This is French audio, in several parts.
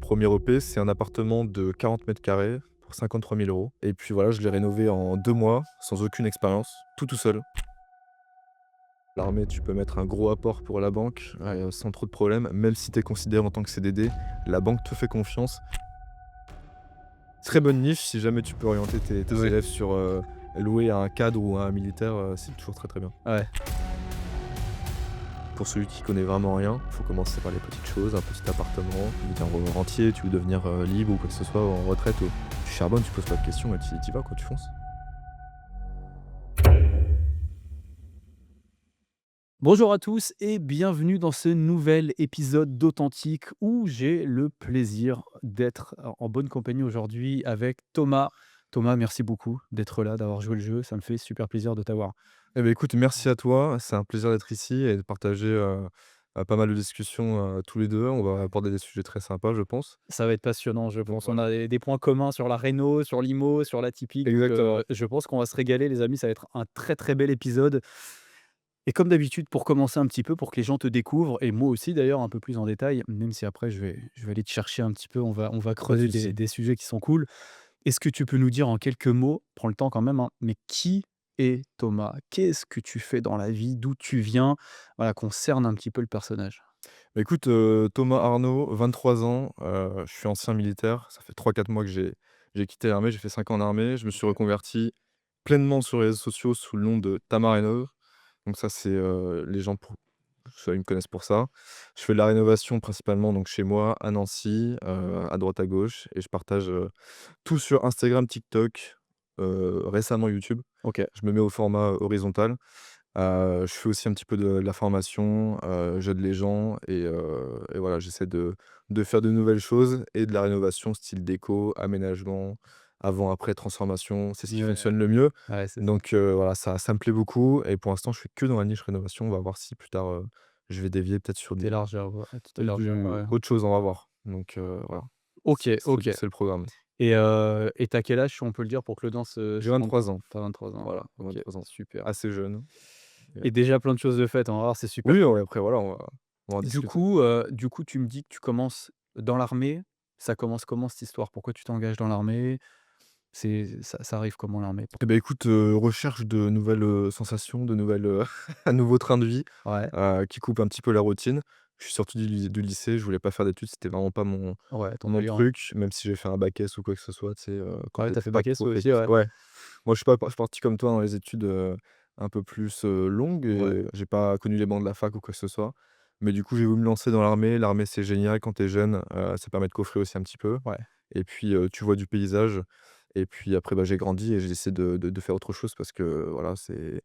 premier OP, c'est un appartement de 40 mètres carrés pour 53 000 euros. Et puis voilà, je l'ai rénové en 2 mois, sans aucune expérience, tout seul. L'armée, tu peux mettre un gros apport pour la banque, sans trop de problèmes, même si tu es considéré en tant que CDD, la banque te fait confiance. Très bonne niche si jamais tu peux orienter tes Oui. élèves sur louer à un cadre ou à un militaire, c'est toujours très très bien. Ouais. Pour celui qui connaît vraiment rien, il faut commencer par les petites choses, un petit appartement, tu veux devenir rentier, tu veux devenir libre ou quoi que ce soit, en retraite, tu charbonnes, tu poses pas de questions et tu y vas quoi, tu fonces. Bonjour à tous et bienvenue dans ce nouvel épisode d'Authentique où j'ai le plaisir d'être en bonne compagnie aujourd'hui avec Thomas. Thomas, merci beaucoup d'être là, d'avoir joué le jeu. Ça me fait super plaisir de t'avoir. Eh beh, écoute, merci à toi, c'est un plaisir d'être ici et de partager, pas mal de discussions, tous les 2. On va aborder des sujets très sympas, je pense. Ça va être passionnant, je Donc pense. On voilà. a des points communs sur la réno, sur l'IMO, sur l'atypique. Exactement. Je pense qu'on va se régaler, les amis. Ça va être un très très bel épisode. Et comme d'habitude, pour commencer un petit peu, pour que les gens te découvrent, et moi aussi d'ailleurs un peu plus en détail, même si après je vais aller te chercher un petit peu, on va Pas de creuser des, souci. des sujets qui sont cool. Est-ce que tu peux nous dire en quelques mots, prends le temps quand même, hein, mais qui est Thomas? Qu'est-ce que tu fais dans la vie? D'où tu viens? Voilà, qu'on cerne un petit peu le personnage. Bah, écoute, Thomas Arnaud, 23 ans, je suis ancien militaire. Ça fait 3 4 mois que j'ai quitté l'armée, j'ai fait 5 ans en armée. Je me suis OK. reconverti pleinement sur les réseaux sociaux sous le nom de Tamarénov. Donc ça, c'est, les gens pour ça, ils me connaissent pour ça. Je fais de la rénovation principalement donc chez moi, à Nancy, à droite à gauche et je partage, tout sur Instagram, TikTok, récemment YouTube. OK. Je me mets au format horizontal. Je fais aussi un petit peu de la formation, j'aide les gens et voilà, j'essaie de faire de nouvelles choses et de la rénovation style déco, aménagement, avant, après, transformation, c'est ce qui Ouais, fonctionne le mieux. ouais, c'est ça. Donc voilà, ça me plaît beaucoup et pour l'instant, je fais que dans la niche rénovation. On va voir si plus tard, je vais dévier peut-être sur Tu élargir, ouais, tout élargir, ouais. autre chose, on va voir. Donc voilà, OK, OK. c'est le programme. Et tu quel âge, si on peut le dire, pour que l'audience J'ai se rende 23 compte? ans, Tu 23 ans. voilà, OK, 23 ans, super. assez jeune et Et déjà plein de choses de faites, on va voir, c'est super oui, cool. ouais, après voilà, on va en discuter. Du coup, tu me dis que tu commences dans l'armée. Ça commence comment cette histoire? Pourquoi tu t'engages dans l'armée? Ça arrive comment l'armée pour Eh toi? beh, écoute, recherche de nouvelles, sensations, de nouvelles, un nouveau train de vie, Ouais, qui coupe un petit peu la routine. Je suis sorti du lycée, je voulais pas faire d'études, c'était vraiment pas ouais, ton mon délire, hein. truc, même si j'ai fait un bac S ou quoi que ce soit, tu sais, quand Ouais, tu tu fait pas bac S toi aussi, propéti ouais. ouais. Moi, je suis parti comme toi dans les études, un peu plus, longues Ouais, et j'ai pas connu les bancs de la fac ou quoi que ce soit. Mais du coup, j'ai voulu me lancer dans l'armée. L'armée, c'est génial quand tu es jeune, ça permet de coffrer aussi un petit peu ouais. et puis, tu vois du paysage et puis après, bah, j'ai grandi et j'ai essayé de faire autre chose parce que, voilà, c'est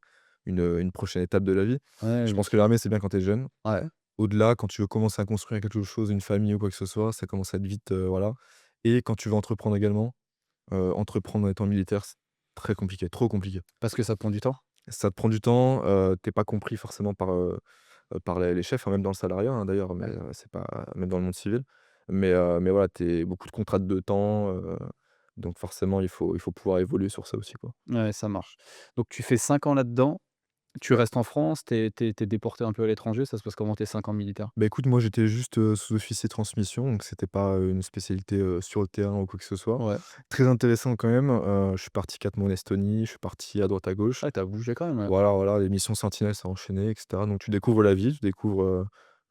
une prochaine étape de la vie. Ouais, Je bien pense que sûr. l'armée, c'est bien quand tu es jeune. Ouais, Au-delà, quand tu veux commencer à construire quelque chose, une famille ou quoi que ce soit, ça commence à être vite, voilà et quand tu veux entreprendre également, entreprendre en étant militaire, c'est très compliqué, trop compliqué. parce que ça te prend du temps? Ça te prend du temps, tu pas compris forcément par les chefs, hein, même dans le salariat, hein, d'ailleurs, mais Ouais. c'est pas même dans le monde civil. Mais voilà, tu beaucoup de contraintes de temps, donc forcément il faut pouvoir évoluer sur ça aussi, quoi. Ouais, ça marche. Donc tu fais 5 ans là-dedans, tu restes en France, tu es déporté un peu à l'étranger, ça se passe comment tes 5 ans militaires? Bah, écoute, moi j'étais juste, sous-officier transmission, donc c'était pas, une spécialité, sur le terrain ou quoi que ce soit. Ouais. Très intéressant quand même, je suis parti 4 mois en Estonie, je suis parti à droite à gauche. Ah, tu bougé quand même, ouais. Voilà, les missions sentinelles, ça a enchaîné et cetera. Donc tu découvres la vie, tu découvres,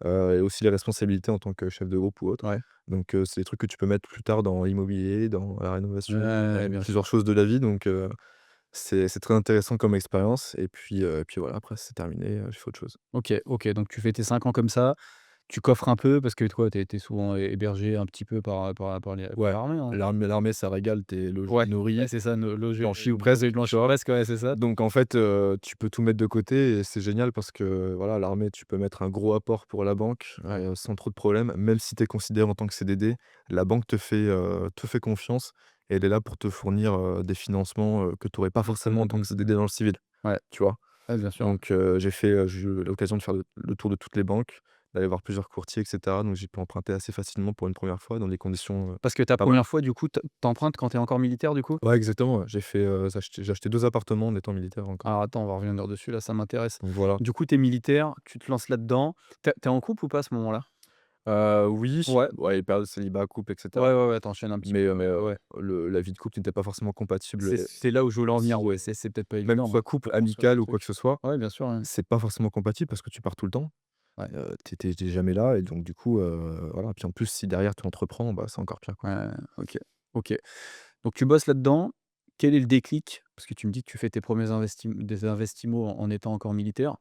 et aussi les responsabilités en tant que chef de groupe ou autre. Ouais. Donc c'est des trucs que tu peux mettre plus tard dans l'immobilier, dans la rénovation, Ouais, dans bien plusieurs sûr. choses de la vie. Donc c'est très intéressant comme expérience et puis voilà, après c'est terminé, je fais autre chose. OK, OK, donc tu fais tes 5 ans comme ça, tu coffres un peu parce que toi, tu es souvent hébergé un petit peu par Ouais, l'armée, hein? l'armée ça régale, tu es Ouais, ouais, nourri, c'est ça, no loger blanchi ou presque, bronzé tu blanchi vois? presque, ouais, c'est ça. Donc en fait, tu peux tout mettre de côté et c'est génial parce que, voilà, l'armée, tu peux mettre un gros apport pour la banque, Ouais. sans trop de problèmes. Même si tu es considéré en tant que CDD, la banque te fait confiance et elle est là pour te fournir, des financements, que tu aurais pas Mmh, forcément en tant mmh, que mmh, mmh. CDD dans le civil, Ouais, tu vois? ouais, bien sûr. Donc j'ai eu l'occasion de faire le tour de toutes les banques, d'aller voir plusieurs courtiers et cetera. Donc j'ai pu emprunter assez facilement pour une première fois dans des conditions, Parce que ta pas mal. première fois, du coup, tu empruntes quand tu es encore militaire, du coup? Ouais, exactement, ouais. J'ai acheté 2 appartements en étant militaire encore. Alors attends, on va revenir dessus, là, ça m'intéresse. Donc voilà. Du coup, tu es militaire, tu te lances là-dedans. Tu es en couple ou pas à ce moment-là? Oui, Ouais, ouais, les périodes de célibat, couple et cetera. ouais, ouais, ouais, tu enchaînes un petit peu, ouais. La vie de couple n'était pas forcément compatible C'est là où je voulais en venir, si, ouais, c'est peut-être pas même que évident, ce hein, soit couple, pour construire ce amical ou quoi que truc. ce soit, Ouais, bien sûr, ouais. c'est pas forcément compatible parce que tu pars tout le temps. Ouais, Tu jamais là et donc du coup, voilà. Puis en plus, si derrière tu entreprends, bah, c'est encore pire, quoi. ouais, OK, OK. Donc tu bosses là-dedans. Quel est le déclic? Parce que tu me dis que tu fais tes premiers investiments en étant encore militaire.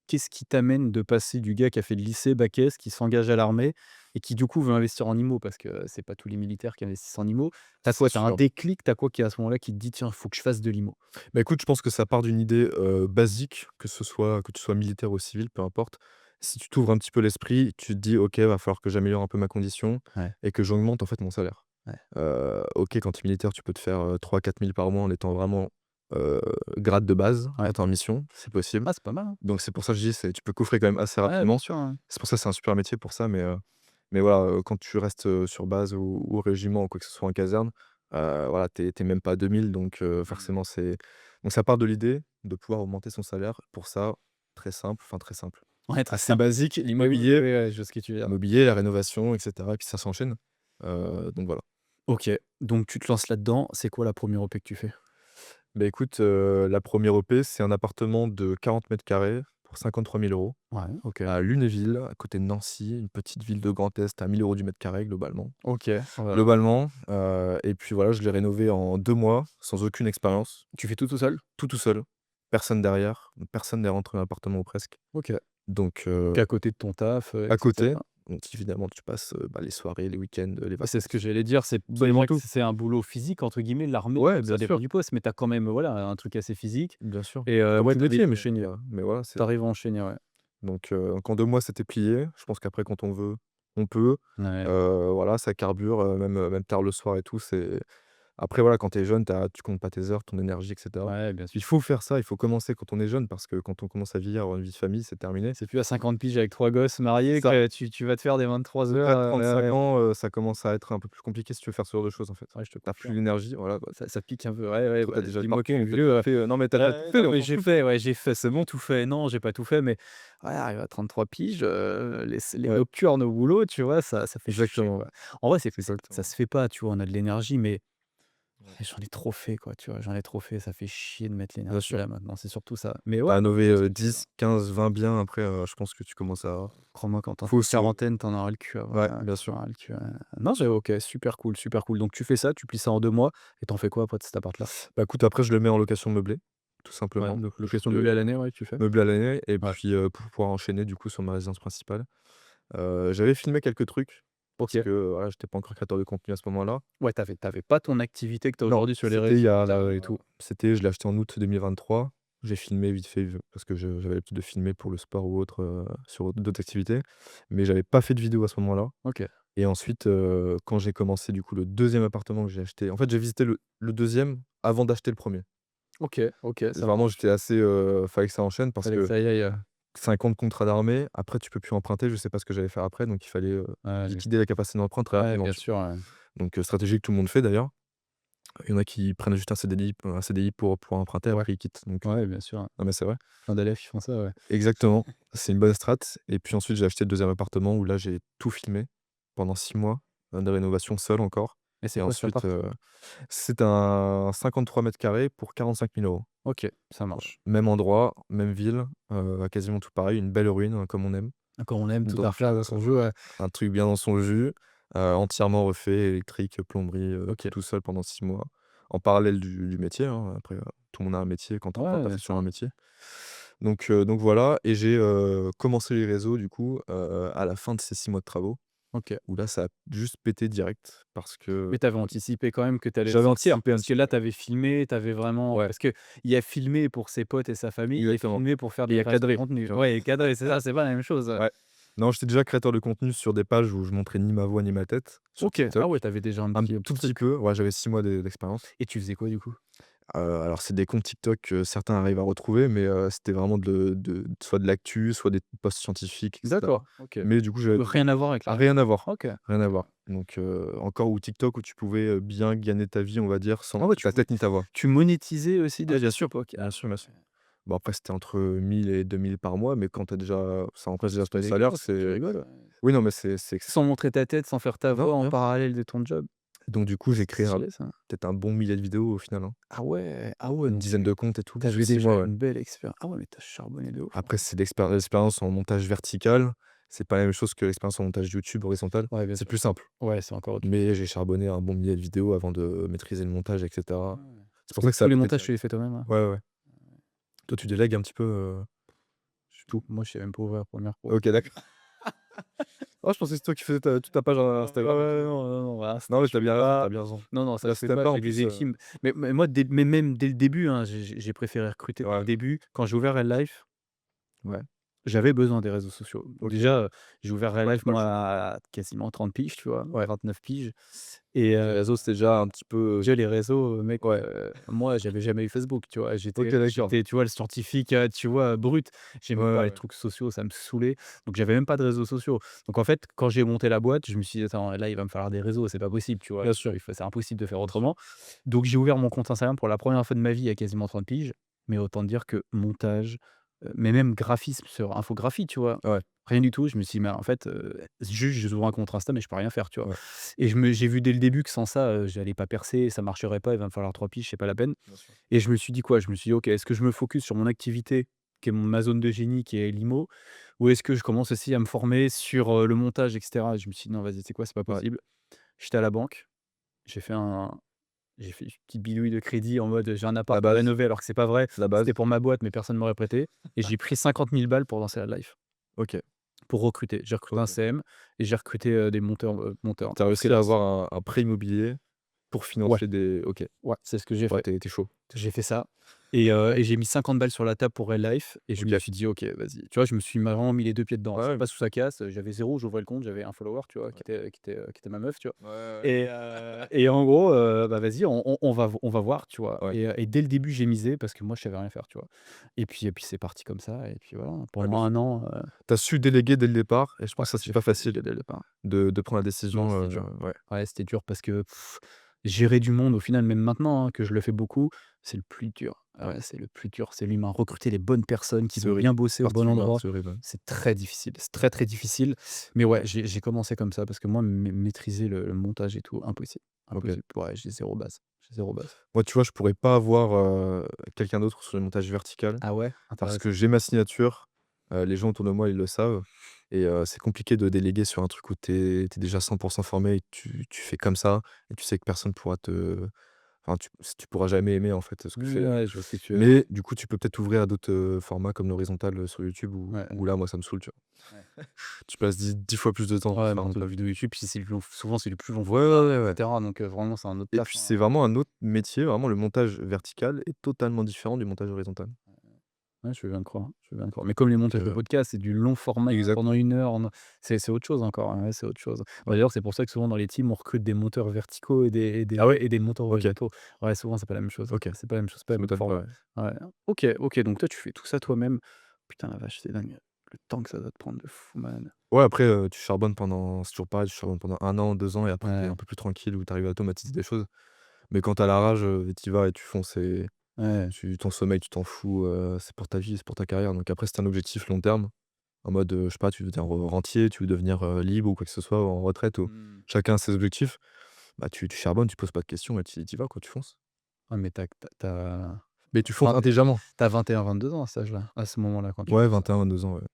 Qu'est-ce qui t'amène de passer du gars qui a fait le lycée, bac S, qui s'engage à l'armée et qui du coup veut investir en IMO? Parce que c'est pas tous les militaires qui investissent en IMO. Tu C'est quoi? Tu un sûr. déclic? T'as quoi qui à ce moment-là qui te dit: «Tiens, il faut que je fasse de l'IMO»? Bah, écoute, je pense que ça part d'une idée, basique, que tu sois militaire ou civil, peu importe. Si tu t'ouvres un petit peu l'esprit, tu te dis: «OK, va falloir que j'améliore un peu ma condition Ouais, et que j'augmente en fait mon salaire». ouais. OK, quand tu es militaire, tu peux te faire, 3 000-4 000 par mois en étant vraiment, heu, grade de base Ouais. quand tu es en mission, c'est possible. Ah, c'est pas mal, hein. Donc c'est pour ça que je dis, tu peux coffrer quand même assez Ouais, bien rapidement. sûr, ouais. C'est pour ça que c'est un super métier pour ça, mais voilà, quand tu restes, sur base ou au régiment ou quoi que ce soit en caserne, voilà, tu es même pas à 2 000 donc Mmh. forcément donc ça part de l'idée de pouvoir augmenter son salaire. Pour ça, très simple, Ouais, très assez simple. basique, Oui, oui, oui, l'immobilier, ouais, je vois ce que tu veux dire. la rénovation et cetera et puis ça s'enchaîne. Donc voilà. OK, donc tu te lances là-dedans. C'est quoi la première OP que tu fais? Bah, écoute, la première OP, c'est un appartement de 40 carrés pour 53 000 € Ouais, OK. à Lunéville, à côté de Nancy, une petite ville de Grand Est à 1 000 € du mètre carré globalement. OK, voilà. Et puis voilà, je l'ai rénové en 2 mois, sans aucune expérience, Tu fais tout tout seul? tout seul, personne derrière, personne n'est rentré dans l'appartement ou presque. OK. Donc Donc à côté de ton taf, et à côté, cetera. donc évidemment tu passes, bah, les soirées, les week-ends, les Ouais, c'est ce que vacances, j'allais dire, c'est absolument déjà que tout. c'est un boulot «physique» entre guillemets, l'armée, Ouais, ça bien dépend sûr, du poste, mais tu as quand même, voilà, un truc assez physique bien sûr. et Comme ouais, tout tu arrives métier, à enchaîner. mais voilà, Tu arrives à enchaîner, ouais. donc en 2 mois, c'était plié. Je pense qu'après quand on veut, on peut. Ouais, Voilà, ça carbure, même tard le soir et tout, après voilà, quand tu es jeune, tu comptes pas tes heures, ton énergie et cetera. ouais, bien Il sûr. faut faire ça, il faut commencer quand on est jeune parce que quand on commence à vieillir, avoir une vie de famille, c'est terminé. C'est plus à 50 piges avec 3 gosses mariés Ça, que tu vas te faire des 23 heures, au-delà de ouais, 35 ouais. ans, ça commence à être un peu plus compliqué si tu veux faire ce genre de choses, en fait. Ouais, je te Tu plus confirme. l'énergie, voilà, quoi. Ça pique un peu, ouais, ouais, Toi, bah, tu as déjà le dis-moi parcours, quel tu as tout vieux, fait, non, mais tu as tout fait, non, on mais s'en j'ai fout. fait, ouais, j'ai fait, c'est bon, tout fait. Non, j'ai pas tout fait, mais ouais, arrivé à 33 piges, les Ouais, nocturnes au boulot, tu vois, ça fait chier, exactement, quoi. En vrai, c'est ça exactement. se fait pas, tu vois? On a de l'énergie, mais Ouais. j'en ai trop fait, quoi, tu vois? J'en ai trop fait, ça fait chier de mettre Bien l'énergie sûr. là, maintenant, c'est surtout ça. Mais Tu ouais, as je innové, vois ce que tu veux dire. 10, 15, 20 biens après, je pense que tu commences à Crois-moi, quand tu faut une se quarantaine, tu en auras le cul, ouais, ouais, ouais, bien tu sûr. auras le cul, ouais. Non, j'ai OK, super cool, super cool. Donc tu fais ça, tu plies ça en 2 mois et tu en fais quoi après de cet appart-là? Bah, écoute, après je le mets en location meublée, tout Ouais, simplement. donc Je location le meublée à l'année, ouais, tu fais? meublé à l'année et Ouais. puis, pour pouvoir enchaîner du coup sur ma résidence principale. J'avais filmé quelques trucs parce OK. que, voilà, j'étais pas encore créateur de contenu à ce moment-là. Ouais, tu avais pas ton activité que tu as Non, aujourd'hui sur les c'était il réseaux y a là et tout. je l'ai acheté en août 2023. J'ai filmé vite fait, parce que j'avais l'habitude de filmer pour le sport ou autre, sur d'autres activités, mais j'avais pas fait de vidéo à ce moment-là OK. et ensuite, quand j'ai commencé du coup le deuxième appartement que j'ai acheté en fait, j'ai visité le 2e avant d'acheter le premier. OK, OK, ça Vraiment, marche. j'étais assez, fallait que ça enchaîne parce Fallait que que ça y aille, 5 ans de contrat d'armée, après tu peux plus emprunter, je sais pas ce que j'allais faire après, donc il fallait, ouais, liquider la capacité d'emprunt très ouais, rapidement, bien tu sûr, ouais. vois? Donc stratégie que tout le monde fait d'ailleurs. Il y en a qui prennent juste un CDI pour emprunter, après ils quittent, donc Ouais, bien sûr, ouais. non mais c'est vrai. Plein d'élèves qui font ça, ouais. Exactement, c'est une bonne strat et puis ensuite j'ai acheté le deuxième appartement où là j'ai tout filmé pendant 6 mois, de rénovation seul encore Et c'est et quoi cet ensuite, appart? c'est un 53 carrés pour 45 000 €. OK, ça Voilà. marche. Même endroit, même ville, quasiment tout pareil, une belle ruine, comme on aime. Ah, quand on aime tout à Donc refaire dans son jeu, ouais. un truc bien dans son jus, entièrement refait, électrique, plomberie, OK. tout seul pendant 6 mois. En parallèle du métier, hein, après, tout le monde a un métier quand on Ouais, tu bien es sur sûr, un ouais. métier. Donc voilà et j'ai, commencé les réseaux du coup, à la fin de ces 6 mois de travaux, OK. où là ça a juste pété direct parce que Mais tu avais anticipé quand même que tu allais le j'avais sortir? anticipé un Parce petit que là, peu. tu avais filmé, tu avais vraiment Ouais, parce qu'il y a filmé pour ses potes et sa famille et exactement filmé pour faire de et il la y a création de cadré, contenu. tu vois? Ouais et cadré, c'est ça, c'est pas la même chose, ouais. Ouais. Non, j'étais déjà créateur de contenu sur des pages où je montrais ni ma voix ni ma tête, sur OK. Ah TikTok. ouais, tu avais déjà Un un petit tout petit truc peu, ouais, j'avais 6 mois d'expérience. et tu faisais quoi du coup? Alors c'est des comptes TikTok que certains arrivent à retrouver, mais c'était vraiment soit de l'actu, soit des posts scientifiques et cetera. D'accord, OK. Mais du coup, j'avais Rien à voir avec la rien à voir, OK. rien à voir. Donc encore ou TikTok où tu pouvais, bien gagner ta vie, on va dire, sans Ah ouais, ta tête ni ta voix. tu monétisais aussi Ouais, dessus? bien sûr, OK. Ah bien sûr, bien sûr. Bon après c'était entre 1 000 et 2 000 par mois, mais quand tu as déjà ça remplace déjà ton C'est salaire, dégueulasse, tu c'est rigoles, oui, non, mais c'est sans montrer ta tête, sans faire ta non, voix en rien. parallèle de ton job. Donc du coup, j'ai C'est créé un stylé ça. peut-être un bon millier de vidéos au final, hein. Ah ouais, Une donc dizaine de comptes et tout, tu sur avais 6 déjà mois, ouais. une belle expérience. Ah ouais, mais tu as charbonné de ouf, hein. Après c'est l'expérience en montage vertical, c'est pas la même chose que l'expérience en montage YouTube horizontal. Ouais, bien C'est sûr. plus simple, Ouais, c'est encore autre chose. mais j'ai charbonné un bon millier de vidéos avant de maîtriser le montage et cetera. Ouais. C'est pour ça que ça Tous a les pété montages, direct. tu les fais toi-même, là? Ouais, ouais. Toi, tu délègues un petit peu, tout? Moi, je sais même pas ouvrir Premiere Pro. OK, d'accord. Oh, je pensais que c'est toi qui faisais toute ta page Instagram et Ouais, tout. non, non, non, voilà, ça Non, mais je tu as fais bien raison, tu pas. as bien raison. Non, non, ça Là, je si fais tu aimes pas, pas je en fais des plus, équipes. Mais moi, mais même dès le début, hein, j'ai préféré recruter dès le ouais, début. Quand j'ai ouvert Life, ouais, j'avais besoin des réseaux sociaux. Donc OK. déjà, j'ai ouvert Ouais, Life c'est pas le moi choix. à quasiment 30 piges, tu vois? Ouais. 29 piges et Les réseaux, c'était déjà un petit peu déjà les réseaux, mec, ouais. moi j'avais jamais eu Facebook, tu vois? OK, J'étais d'accord. j'étais, tu vois, le scientifique, tu vois, brut. Ouais, J'aimais pas les ouais. trucs sociaux, ça me saoulait. Donc j'avais même pas de réseaux sociaux. Donc en fait, quand j'ai monté la boîte, je me suis dit: «Attends, là, il va me falloir des réseaux, c'est pas possible», tu vois? Bien sûr. C'est impossible de faire autrement. Donc j'ai ouvert mon compte Instagram pour la première fois de ma vie à quasiment 30 piges. Mais autant te dire que montage, mais même graphisme sur infographie, tu vois? Ouais, Rien du tout. Je me suis dit: «Mais en fait, juste j'ouvre un compte Insta, mais je peux rien faire», tu vois? ouais, Et j'ai vu dès le début que sans ça, j'allais pas percer, ça marcherait pas, il va me falloir 3 piges, c'est pas la peine. bien sûr. Et je me suis dit quoi? Je me suis dit: «OK, est-ce que je me focus sur mon activité qui est ma zone de génie qui est l'IMO ou est-ce que je commence aussi à me former sur, le montage et cetera?» Et je me suis dit: «Non, vas-y, c'est quoi? C'est pas Ouais. possible». J'étais à la banque, j'ai fait un j'ai fait une petite bidouille de crédit en mode, j'ai un La appart à base, rénover alors que c'est pas vrai. la C'était base. pour ma boîte, mais personne ne m'aurait prêté et j'ai pris 50 000 balles pour lancer la live, OK, pour recruter. J'ai recruté un OK. CM et j'ai recruté, des monteurs Tu as réussi à freelance. avoir un prêt immobilier pour Ouais, financer des OK. ouais, c'est ce que j'ai Ouais, fait. tu es chaud. J'ai fait ça et j'ai mis 50 balles sur la table pour Real Life et je me OK. suis dit: «OK, vas-y». Tu vois, je me suis vraiment mis les 2 pieds dedans. Ouais, Je sais ouais. pas sous sa casse, j'avais zéro, j'ouvrais le compte, j'avais un follower, tu vois, Ouais. qui était ma meuf, tu vois? Ouais, ouais. Et en gros, bah, vas-y, on va voir, tu vois? Ouais. Et dès le début, j'ai misé parce que moi, je savais rien faire, tu vois? Et puis c'est parti comme ça et puis voilà, Ouais, bien pendant sûr. un an, Tu as su déléguer dès le départ et je ouais, pense que ça, c'est j'ai pas fait facile déléguer dès le départ. de prendre la Non, décision, c'était dur. ouais. Ouais, c'était dur parce que gérer du monde au final, même maintenant, hein, que je le fais beaucoup, c'est le plus dur. Ah Ouais. ouais, c'est le plus dur, c'est l'humain. Recruter les bonnes personnes qui C'est vont horrible. bien bosser au Partie bon humain, endroit, c'est horrible, ouais. c'est très difficile. C'est très, très difficile. Mais ouais, j'ai commencé comme ça parce que moi, maîtriser le montage et tout, impossible. OK. Impossible. Ouais, j'ai zéro base. J'ai zéro base. Moi, tu vois, je pourrais pas avoir, quelqu'un d'autre sur le montage vertical Ah ouais? parce que Intéressant. j'ai ma signature, les gens autour de moi, ils le savent et c'est compliqué de déléguer sur un truc où tu es déjà 100 formé et tu fais comme ça et tu sais que personne pourra te enfin, tu pourras jamais aimer, en fait, ce que tu Oui, fais. ouais, je vois ce que tu veux dire. Mais du coup, tu peux peut-être t'ouvrir à d'autres, formats comme l'horizontal, sur YouTube Ouais, où là, moi, ça me saoule, tu vois? ouais. Tu passes 10 fois plus de temps pour Ouais, faire un montage truc. vidéo YouTube, puis c'est le plus long souvent, c'est le plus long Ouais, ouais, ouais, et ouais cetera, donc vraiment, c'est un autre et taf, puis hein. c'est vraiment un autre métier, vraiment le montage vertical est totalement différent du montage horizontal. Ouais, je veux bien le croire, je veux bien le croire. Mais comme les montages de Heu podcasts, c'est du long format pendant exactement. 1 heure, c'est autre chose encore, hein, ouais, c'est autre chose. Bah, Ouais. d'ailleurs, c'est pour ça que souvent dans les teams, on recrute des monteurs verticaux Ah ouais? et des monteurs OK, horizontaux. Ouais, souvent, c'est pas la même chose. OK. C'est pas la même chose, pas Ça le même m'étonne pas, format. ouais. Ouais. OK, OK, donc toi, tu fais tout ça toi-même. Putain la vache, c'est dingue. Le temps que ça doit te prendre de fou malade. Ouais, après, tu charbonnes pendant c'est toujours pareil, tu charbonnes pendant 1 an, 2 ans et après tu es Ouais, un peu plus tranquille où tu arrives à automatiser des choses. Mais quand tu as la rage, tu y vas et tu fonces et ouais. ton sommeil, tu t'en fous, c'est pour ta vie, c'est pour ta carrière. Donc après, c'est un objectif long terme, en mode, je sais pas, tu veux devenir rentier, tu veux devenir, libre ou quoi que ce soit, en retraite ou Mmh. chacun a ses objectifs. Bah, tu charbonnes, tu poses pas de questions et tu y vas quoi, tu fonces. Ouais, mais Mais tu fonces enfin, intelligemment. tu as 21-22 ans à cet âge-là, à ce moment-là, quand tu Ouais, fais ça. 21-22 ans, ouais.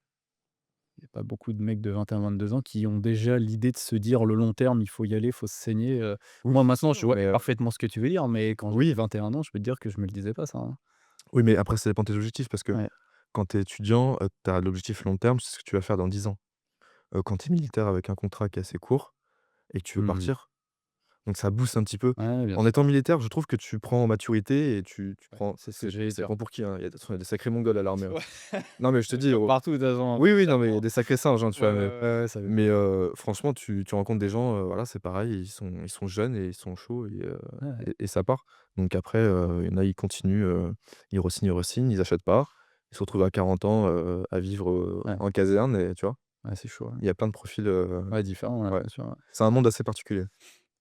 Il y a pas beaucoup de mecs de 21-22 ans qui ont déjà l'idée de se dire: «Le long terme, il faut y aller, il faut se saigner», Oui, Moi, c'est maintenant, je sûr, vois mais parfaitement ce que tu veux dire, mais quand j'avais oui, 21 ans, je peux te dire que je me le disais pas ça, hein. oui, mais après ça dépend de tes objectifs parce que Ouais. quand tu es étudiant, tu as l'objectif long terme, c'est ce que tu vas faire dans 10 ans. Quand tu es militaire avec un contrat qui est assez court et que tu veux Mmh. partir, donc ça booste un petit peu. Ouais, bien En sûr. étant militaire, je trouve que tu prends en maturité et tu Ouais, prends c'est ce que j'allais ça dire. dépend pour qui, hein, il y a des sacrés mongols à l'armée, hein. Ouais, Non, mais je te dis, comme partout de toute façon, oui, oui, non, mais il y a socialement. des sacrés singes, hein, tu Ouais, vois? ouais, ouais, ouais, ça veut Mais franchement, tu rencontres des gens, voilà, c'est pareil, ils sont jeunes et ils sont chauds ouais, ouais, et ça part. Donc après, il y en a, ils continuent, ils re-signent, ils achètent pas. Ils se retrouvent à 40 ans, à vivre, ouais, en caserne et tu vois? ouais, c'est chaud, ouais. Il y a plein de profils, Ouais, différent, ouais, ouais. bien sûr, ouais. C'est un monde assez particulier.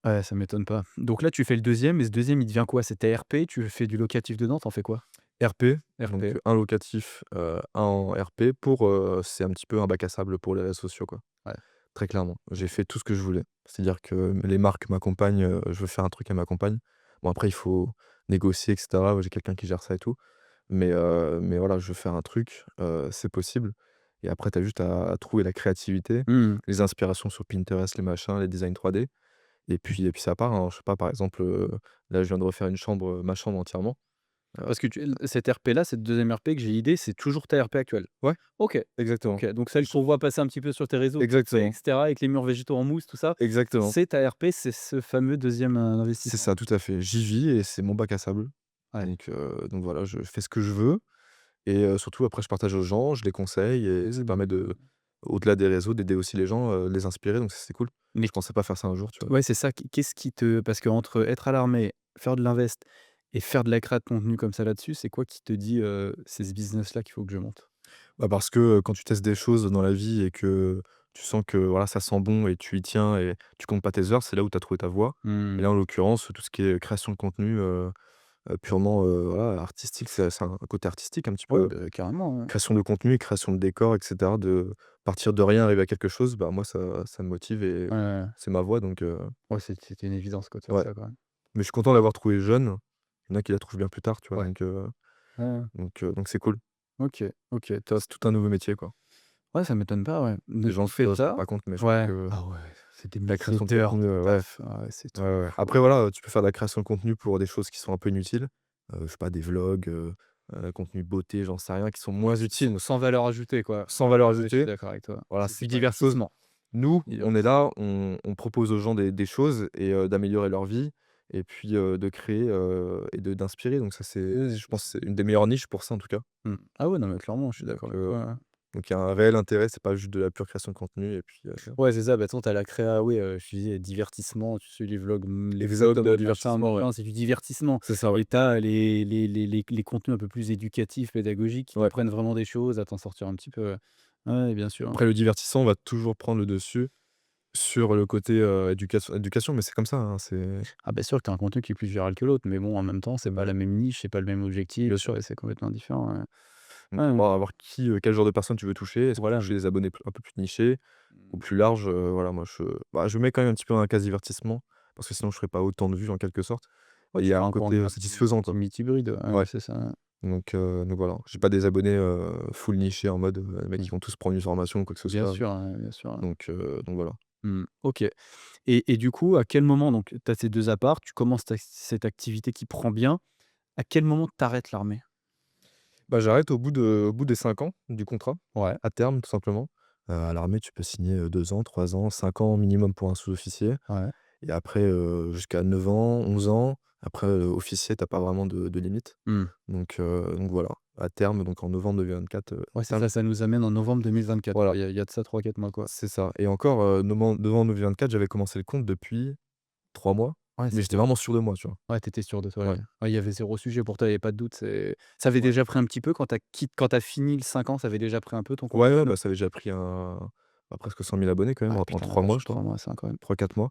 Ouais, ça m'étonne pas. Donc là, tu fais le deuxième et ce deuxième, il devient quoi? C'est tes RP? Tu fais du locatif dedans? Tu en fais quoi? RP, donc RP? un locatif, un en RP pour, c'est un petit peu un bac à sable pour les réseaux sociaux, quoi. Ouais. Très clairement. J'ai fait tout ce que je voulais. C'est-à-dire que les marques m'accompagnent, je veux faire un truc, elles m'accompagnent. Bon après il faut négocier et cetera. J'ai quelqu'un qui gère ça et tout. Mais voilà, je veux faire un truc, c'est possible et après tu as juste à trouver la créativité, Mmh. les inspirations sur Pinterest, les machins, les designs 3D et puis ça part, hein. Je sais pas, par exemple, là je viens de refaire une chambre, ma chambre entièrement. Parce que tu cette RP-là, cette deuxième RP que j'ai idée, c'est toujours ta RP actuelle? Ouais, OK, exactement. OK, donc celle J qu'on voit passer un petit peu sur tes réseaux, toutes faites et exactement, cetera, avec les murs végétaux en mousse, tout ça, exactement. c'est ta RP, c'est ce fameux deuxième C'est investissement? ça, tout à fait. J'y vis et c'est mon bac à sable. Ouais. Donc voilà, je fais ce que je veux et surtout après je partage aux gens, je les conseille et ça permet de au-delà des réseaux, d'aider aussi les gens, de les inspirer donc ça c'est cool. Mais Je pensais pas faire ça un jour, tu vois? ouais, c'est ça. Qu'est-ce qui te parce qu'entre être à l'armée, faire de l'invest et faire de la créa de contenu comme ça là-dessus, c'est quoi qui te dit, «C'est ce business-là qu'il faut que je monte»? Bah, parce que, quand tu testes des choses dans la vie et que tu sens que voilà, ça sent bon et tu y tiens et tu comptes pas tes heures, c'est là où tu as trouvé ta voie et Mmh. là, en l'occurrence, tout ce qui est création de contenu, purement, voilà, artistique, c'est un côté artistique un petit Ouais, peu. bah, carrément, ouais. Création de contenu, création de décors et cetera, de partir de rien, arriver à quelque chose, bah, moi ça me motive et Ouais, ouais, ouais. c'est ma voie donc Ouais, c'était une évidence quoi de faire ouais. ça, quand même. Mais je suis content d'avoir trouvé jeune. Il y en a qui la trouvent bien plus tard, tu vois? Ouais. Ouais, ouais. Donc c'est cool. OK, OK, top. C'est tout un nouveau métier, quoi. Ouais, ça m'étonne pas, ouais. Les Donc gens tu fais se rendent ça? pas compte, mais je pense Ouais. que Ah ouais, c'est des la milliers création de d'heures contenu, de ouais. taf. Ah ouais, c'est Ouais, trop ouais. fou. Après voilà, tu peux faire de la création de contenu pour des choses qui sont un peu inutiles. Je sais pas, des vlogs, contenu beauté, j'en sais rien, qui sont moins utiles, Sans valeur ajoutée, quoi. sans valeur Ouais, je suis ajoutée. d'accord avec toi. Voilà, C'est c'est du pas quelque chose. divertissement. Nous, on est Divertissement. là, on propose aux gens des choses et d'améliorer leur vie et puis, de créer, et d'inspirer donc ça c'est je pense que c'est une des meilleures niches pour ça en tout cas. Mmh. Ah ouais, non, mais clairement, je suis Donc d'accord avec heu, toi, ouais. donc il y a un réel intérêt, c'est pas juste de la pure création de contenu et puis, Ouais, c'est ça, bah, de toute façon, tu la créa, oui, je te disais divertissement, tu suis les vlogs exactement, de machin, divertissement, ouais. machin, c'est du divertissement C'est ça, ouais. et tu as les contenus un peu plus éducatifs, pédagogiques qui Ouais. t'apprennent vraiment des choses, à t'en sortir un petit peu. Ouais, bien sûr. Après le divertissement va toujours prendre le dessus sur le côté, éducation, mais c'est comme ça, hein, c'est Ah, bien sûr que tu as un contenu qui est plus viral que l'autre, mais bon, en même temps, c'est pas ouais, la même niche, c'est pas le même objectif, bien sûr. c'est complètement différent, ouais. Donc Ouais, voir qui, quel genre de personne tu veux toucher. Est-ce que voilà. toucher des abonnés un peu plus nichés ou Mmh. plus larges? Voilà, moi je mets quand même un petit peu dans la case divertissement parce que sinon je ferais pas autant de vues en quelque sorte Ouais, et il tu y a fais un un côté, contenu un peu satisfaisant quoi. hybride, ouais, Ouais, c'est ça, ouais. donc voilà. J'ai pas des abonnés, full nichés en mode, les mecs Mmh. qui vont tous prendre une formation ou quoi que ce soit, Bien sûr, ouais. donc voilà. Mmh. OK et du coup, à quel moment donc tu as ces 2 apparts, tu commences ta cette activité qui prend bien. À quel moment tu arrêtes l'armée? Bah, j'arrête au bout des 5 ans du contrat, Ouais, à terme tout simplement. À l'armée, tu peux signer, 2 ans, 3 ans, 5 ans minimum pour un sous-officier. ouais. Et après, jusqu'à 9 ans, 11 ans. Après, officier, tu pas vraiment de limite. Mmh. Donc voilà, à terme, donc en novembre 2024, Ouais, c'est terme ça, ça nous amène en novembre 2024, voilà, quoi. Il y a de ça 3 4 mois, quoi. c'est ça et encore, novembre 2024, j'avais commencé le compte depuis 3 mois, Ouais, mais j'étais c'était vraiment sûr de moi, tu vois? ouais, tu étais sûr de toi, ouais. Ouais. Ouais, il y avait zéro sujet pour toi, il y avait pas de doute, ça avait Ouais. déjà pris un petit peu quand tu as fini le 5 ans, ça avait déjà pris un peu ton compte Ouais, ouais, actuel? bah, ça avait déjà pris presque 100 000 abonnés quand même Ah en putain la 3 mois, vache, je crois, 3 mois, c'est incroyable. 3 4 mois.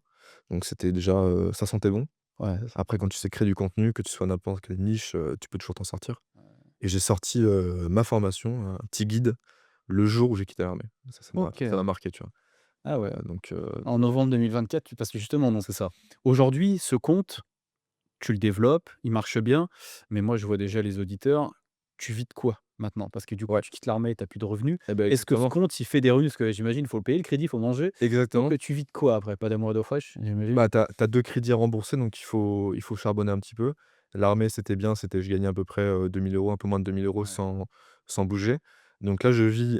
Donc c'était déjà, ça sentait bon. Ouais, c'est ça. Après quand tu sais créer du contenu, que tu sois n'importe quelle niche, tu peux toujours t'en sortir et j'ai sorti, ma formation, un petit guide, le jour où j'ai quitté l'armée. Ça m'a OK. marqué, tu vois? Ah ouais, en Donc novembre 2024, parce que justement donc, c'est ça. aujourd'hui ce compte, tu le développes, il marche bien, mais moi je vois déjà les auditeurs, tu vis de quoi maintenant? Parce que du coup Ouais, tu quittes l'armée, tu as plus de revenus. et bah, Est-ce que ce exactement. compte il fait des revenus? Parce que j'imagine il faut le payer le crédit, il faut manger. Donc, Exactement. tu vis de quoi après? Pas d'amour et d'eau fraîche, j'imagine? Bah, tu as 2 crédits à rembourser, donc il faut charbonner un petit peu. L'armée, c'était bien, je gagnais à peu près, 2 000 €, un peu moins de 2 000 € Ouais. sans bouger. Donc là, je vis,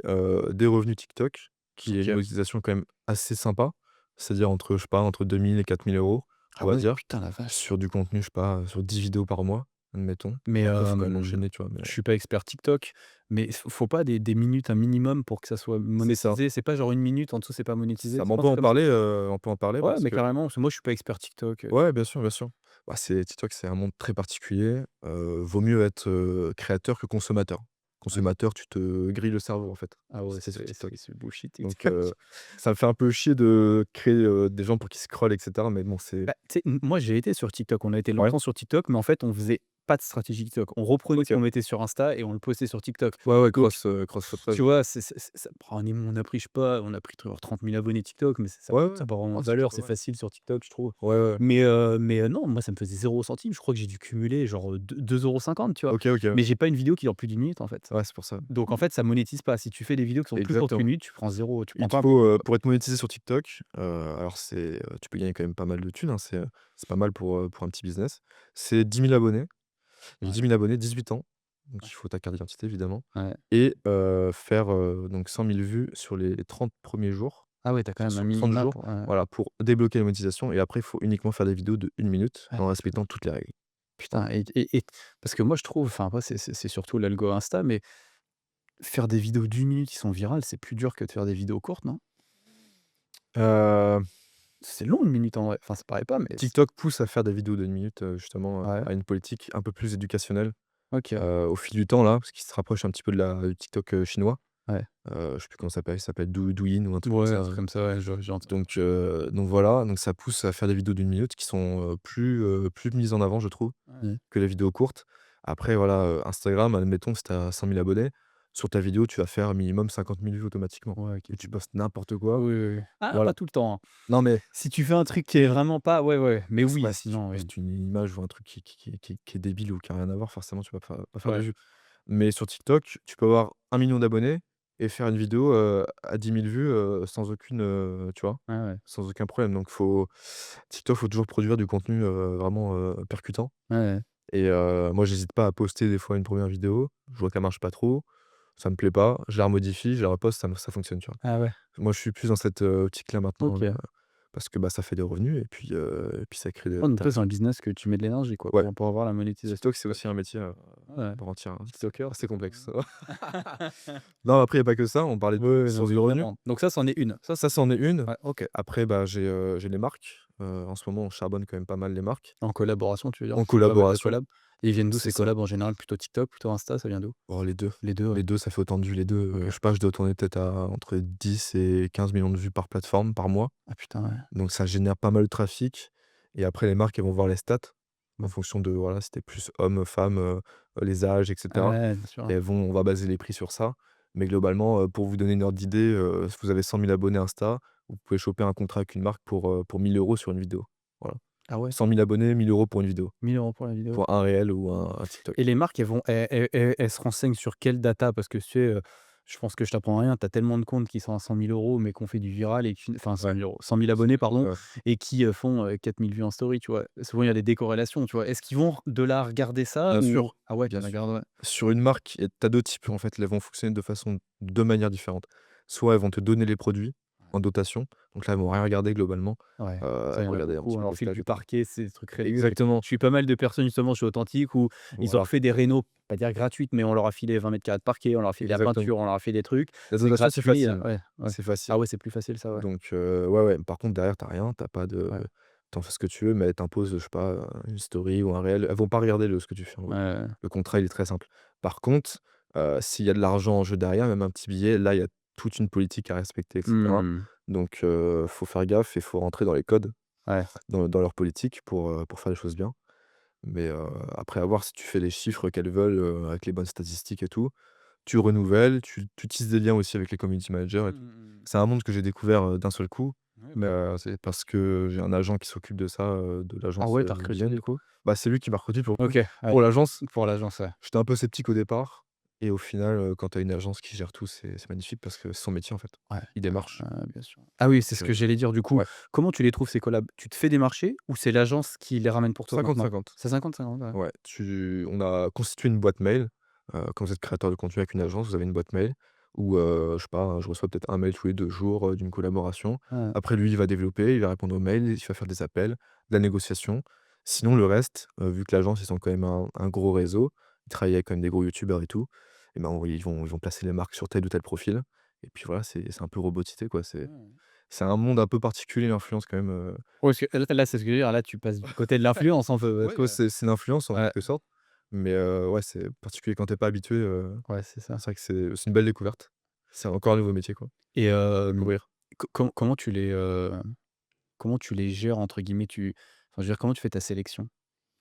des revenus TikTok, qui est une OK. monétisation quand même assez sympa. C'est-à-dire entre, je sais pas, entre 2 000 et 4 000 €, Ah on va ouais, dire, putain la vache. sur du contenu, je sais pas, sur 10 vidéos par mois, admettons. Mais, Après, il faut quand même enchaîner, tu vois? Mais je suis pas expert TikTok, mais faut pas des minutes, un minimum pour que ça soit c'est ça. monétisé? C'est pas genre une minute, en dessous c'est pas monétisé? Ça, mais C'est pas un truc comme ça? on peut en parler Ouais, parce mais que carrément, parce que moi je suis pas expert TikTok. ouais, bien sûr, bien sûr. Bah, TikTok, c'est un monde très particulier. Vaut mieux être, créateur que consommateur. Ouais. Consommateur, tu te grilles le cerveau, en fait, Ah ouais, si tu sur TikTok. c'est bullshit Donc TikTok. ça me fait un peu chier de créer, des gens pour qu'ils scrollent et cetera, mais bon, c'est Bah, tu sais, moi j'ai été sur TikTok, on a été ouais, longtemps sur TikTok, mais en fait on faisait pas de stratégie TikTok. On reprenait ce OK. qu'on mettait sur Insta et on le postait sur TikTok. Ouais, ouais, Donc cross tu reference. vois, ça prend on a pris, je sais pas, on a pris genre 30 000 abonnés TikTok, mais ça Ouais, ouais. ça a pas vraiment Oh, de c'est déjà valeur, pas c'est mal. facile sur TikTok, je trouve. Ouais, ouais. Mais non, moi ça me faisait 0 centime. Je crois que j'ai dû cumuler genre, 2,50 €, tu vois? OK, OK. Mais j'ai pas une vidéo qui dure plus d'une minute, en fait. Ouais, c'est pour ça. Donc en fait, ça monétise pas. Si tu fais des vidéos qui sont plus courtes Exactement. qu'une minute, tu prends zéro, tu Il prends te pas un faut, pourcent, quoi. pour être monétisé sur TikTok, alors tu peux gagner quand même pas mal de thunes, hein, c'est pas mal pour un petit business. C'est 10 000 abonnés. J'ai Ouais, 10 000 abonnés, 18 ans, donc ouais, il faut ta carte d'identité évidemment ouais. et faire, donc 100 000 vues sur les 30 premiers jours, Ah ouais, tu as quand enfin même un sur 30 minima jours, pour voilà, pour débloquer la monétisation et après il faut uniquement faire des vidéos de 1 minute ouais, en c'est ça. respectant toutes les règles. Putain et parce que moi je trouve, enfin après c'est surtout l'algo Insta, mais faire des vidéos d'1 minute qui sont virales, c'est plus dur que de faire des vidéos courtes, non? Heu, C'est long 1 minute en vrai. Enfin ça paraît pas, mais c TikTok pousse à faire des vidéos d'1 minute, justement, ouais, à une politique un peu plus éducationnelle, OK, au fil du temps là, parce qu'il se rapproche un petit peu du TikTok, chinois. ouais. Je sais plus comment ça s'appelle, il s'appelle Douyin ou un truc comme Ouais, un ça, truc comme ça, ouais, j'ai entendu. donc voilà, donc ça pousse à faire des vidéos d'1 minute qui sont, plus mises en avant, je trouve, Ouais. que les vidéos courtes. Après voilà, Instagram, admettons, si tu as 100 000 abonnés, sur ta vidéo, tu vas faire minimum 50 000 vues automatiquement. Ouais, OK, Et c'est tu bon. postes n'importe quoi, Oui, oui, oui. Ah, voilà. pas tout le temps, hein. Non mais Si tu fais un truc qui est vraiment pas ouais, ouais, mais oui, ouais, si tu sinon oui. postes une image ou un truc qui est débile ou qui a rien à voir, forcément tu vas pas faire de Ouais, vues. Mais sur TikTok, tu peux avoir 1 million d'abonnés et faire une vidéo, à 10 000 vues, sans aucune, tu vois? ouais, ouais. Sans aucun problème. Donc TikTok, faut toujours produire du contenu, vraiment, percutant Ouais, ouais. et moi, j'hésite pas à poster des fois une première vidéo. Je vois qu'elle marche pas trop, ça me plaît pas, je la remodifie, je la reposte, ça fonctionne, tu vois? Ah ouais, Moi, je suis plus dans cette, optique-là maintenant, OK. parce que, bah, ça fait des revenus et puis ça crée de Oh donc toi, c'est l'interaction. un business que tu mets de l'énergie quoi, Ouais, pour avoir la monétisation TikTok, c'est TikTok. aussi un métier, Ouais. part entière, hein. C'est TikToker, assez c'est quoi? complexe. Non, après, il y a pas que ça, on parlait Oui, de oui, non, source de revenus. évidemment. Donc ça, c'en est une. Ça, c'en est une. Ouais, OK. Après, bah, j'ai les marques. En ce moment, on charbonne quand même pas mal les marques. En collaboration, tu veux dire? En Tu fais pas mal de collaboration, collabs? Et ils viennent d'où c'est ces ça. collabs en général? Plutôt TikTok, plutôt Insta, ça vient d'où? Oh, les 2. Les 2, ouais. Les 2, ça fait autant de vues, les 2. OK. Je sais pas, je dois tourner peut-être à entre 10 et 15 millions de vues par plateforme, par mois. Ah putain, ouais. Donc ça génère pas mal de trafic et après les marques, elles vont voir les stats en Mmh. fonction de, voilà, si tu plus homme, femme, les âges et cetera Ouais, bien sûr. et on va baser les prix sur ça. Mais globalement, pour vous donner une ordre d'idée, si vous avez 100 000 abonnés Insta, vous pouvez choper un contrat avec une marque pour 1 000 € sur une vidéo. Voilà. Ah ouais? 100 000 abonnés, 1 000 € pour une vidéo, 1 000 € pour la vidéo? pour un réel ou un TikTok. Et les marques, elles se renseignent sur quelle data? Parce que tu sais, je pense que je t'apprends rien, tu as tellement de comptes qui sont à 100 000 € mais qu'on fait du viral et qui enfin 100 Ouais, 000 €, 100 000 abonnés pardon ouais. et qui, font, 4 000 vues en story, tu vois? Souvent, il y a des décorrélations, tu vois? Est-ce qu'ils vont de là regarder ça Bien ou sûr, ah ouais, tu bien la sûr. gardes, ouais. Sur une marque, tu as 2 types, en fait, elles vont fonctionner de 2 manières différentes. Soit elles vont te donner les produits en dotation, donc là, elles vont rien regarder globalement, Ouais, ça, elles il y vont en a regarder un beaucoup, petit on peu leur les file stats du et tout. parquet, c'est des trucs ridicules. Exactement, Je suis pas mal de personnes justement chez Authentique où ils ont voilà, refait des rénos, pas dire gratuites, mais on leur a filé 20 carrés de parquet, on leur a filé la exactement. peinture, on leur a fait des trucs, La c'est dotation, c'est gratuit, facile, ouais, ouais. c'est facile. Ah ouais, c'est plus facile ça, ouais. Donc ouais, ouais. Par contre, derrière, tu as rien, tu as pas de Ouais, tu en fais ce que tu veux, mais elles t'imposent, je sais pas, une story ou un réel. Elles vont pas regarder ce que tu fais, en ouais, gros. ouais. Le contrat, il est très simple. Par contre, s'il y a de l'argent en jeu derrière, même un petit billet, là, il y a toute une politique à respecter et cetera. Mmh. Donc faut faire gaffe et faut rentrer dans les codes, Ouais. dans leur politique pour faire les choses bien. Mais après à voir si tu fais les chiffres qu'elles veulent, avec les bonnes statistiques et tout. Tu renouvelles, tu tisses des liens aussi avec les community managers et Mmh tout. mh, mmh. C'est un monde que j'ai découvert, d'un seul coup. Ouais, bah C'est parce que j'ai un agent qui s'occupe de ça, de ah l'agence, ouais, tu as recruté immobilienne. du coup? Bah, c'est lui qui m'a recruté pour le coup. OK, ouais, Pour l'agence, pour l'agence, ouais. j'étais un peu sceptique au départ et au final, quand tu as une agence qui gère tout, c'est magnifique parce que c'est son métier, en fait. Ouais, Il démarche. bien sûr. Ah oui, c'est Donc ce que j'allais dire du coup. ouais, Comment tu les trouves ces collabs? Tu te fais démarcher ou c'est l'agence qui les ramène pour toi maintenant? 50-50. C'est 50-50, ouais. Ouais, on a constitué une boîte mail, quand vous êtes créateur de contenu avec une agence, vous avez une boîte mail où, je sais pas, je reçois peut-être un mail tous les 2 jours, d'une collaboration. Ouais. Après lui, il va développer, il va répondre aux mails, il va faire des appels, de la négociation. Sinon le reste, vu que l'agence, ils ont quand même un gros réseau, ils travaillent avec quand même des gros youtubeurs et tout, et ben, ils vont placer les marques sur tel ou tel profil et puis voilà, c'est un peu robotisé, quoi. Mmh. C'est un monde un peu particulier, l'influence quand même, Ouais, parce que là, c'est ce que je veux dire, là, tu passes du côté de l'influence un peu parce ouais, que c'est l'influence en ouais, quelque sorte, mais ouais, c'est particulier quand tu es pas habitué, ouais, c'est ça. c'est vrai que c'est une belle découverte. C'est encore un nouveau métier, quoi, Et à découvrir. comment tu les «gères» entre guillemets? Enfin, je veux dire, comment tu fais ta sélection?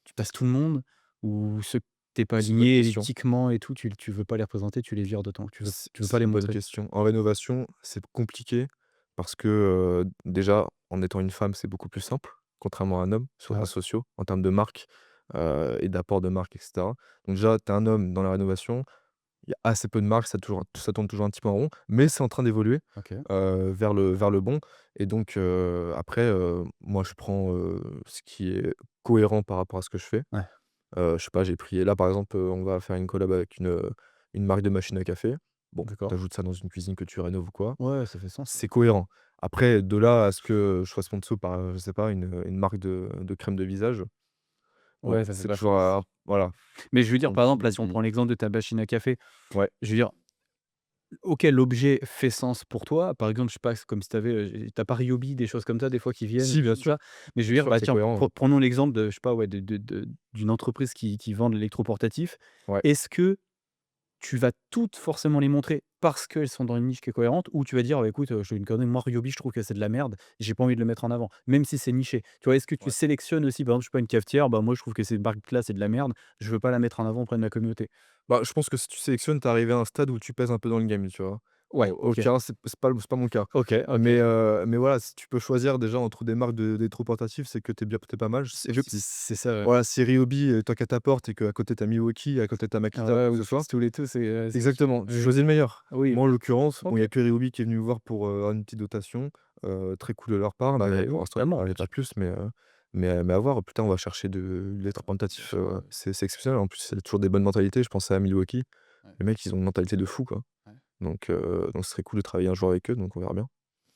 Tu passes tout le monde Ou ceux que tu pas C'est une bonne alignés question. éthiquement et tout, tu veux pas les représenter, tu les vires de ton tu veux pas C'est les une bonne montrer? question. En rénovation, c'est compliqué parce que, déjà, en étant une femme, c'est beaucoup plus simple, contrairement à un homme sur les Ah ouais? réseaux sociaux, en termes de marque, et d'apport de marque et cetera. Donc déjà, tu es un homme dans la rénovation, il y a assez peu de marques, ça tourne toujours un petit peu en rond, mais c'est en train d'évoluer, OK. vers le bon et donc après, moi, je prends, ce qui est cohérent par rapport à ce que je fais. Ouais, Je sais pas, j'ai pris là, par exemple, on va faire une collab avec une marque de machine à café. Bon, tu d'accord. ajoutes ça dans une cuisine que tu rénoves ou quoi, Ouais, ça fait sens, ouais. c'est cohérent. Après, de là à ce que je sois sponsor par, je sais pas, une marque de crème de visage, bon, Ouais, ça fait c'est pas toujours sens. à voilà. Mais je veux dire, Donc par exemple, là, si on prend l'exemple de ta machine à café, ouais. je veux dire, OK, l'objet fait sens pour toi. Par exemple, je sais pas, c'est comme si tu avais, tu pas Ryobi, des choses comme ça, des fois qui viennent, Si, tout ça. Mais je veux bien dire, sûr, bah, c'est tiens, cohérent, ouais. prenons l'exemple de, je sais pas, ouais, d'une entreprise qui vend de l'électroportatif. Ouais. Est-ce que tu vas toutes forcément les montrer parce qu'elles sont dans une niche qui est cohérente ou tu vas dire: «Bah, écoute, je fais une connerie, moi Ryobi, je trouve que c'est de la merde, j'ai pas envie de le mettre en avant», même si c'est niché. Tu vois? Est-ce que tu Ouais. sélectionnes aussi, par exemple, je sais pas, une cafetière, bah, moi je trouve que cette marque-là, c'est de la merde, je veux pas la mettre en avant auprès de ma communauté? Bah, je pense que si tu sélectionnes, tu es arrivé à un stade où tu pèses un peu dans le game, tu vois? En Ouais, OK. l'occurrence, c'est pas mon cas. OK, OK. Mais voilà, si tu peux choisir déjà entre des marques d'électroportatifs, c'est que tu es pas mal. C'est vu que C'est ça, ouais. voilà, si Ryobi, toque à ta porte et qu'à côté tu as Milwaukee, à côté tu as Ah Makita ou ouais, quoi ou que ce soit tous les tout, c'est exactement, tu oui. choisis le meilleur. Oui, Moi, en l'occurrence, bon, il y OK. a que Ryobi qui est venu me voir pour, une petite dotation, très cool de leur part, Bah, mais oui, pour l'instant, totalement, il y bien a pas sûr. plus, mais à voir. Plus tard, on va chercher de Bien l'électroportatif, sûr, ouais. c'est exceptionnel. En plus, c'est toujours des bonnes mentalités. Je pense à Milwaukee. Ouais, Les mecs, ils ont une mentalité de fou, quoi. ouais. Donc ce serait cool de travailler un jour avec eux, donc on verra bien.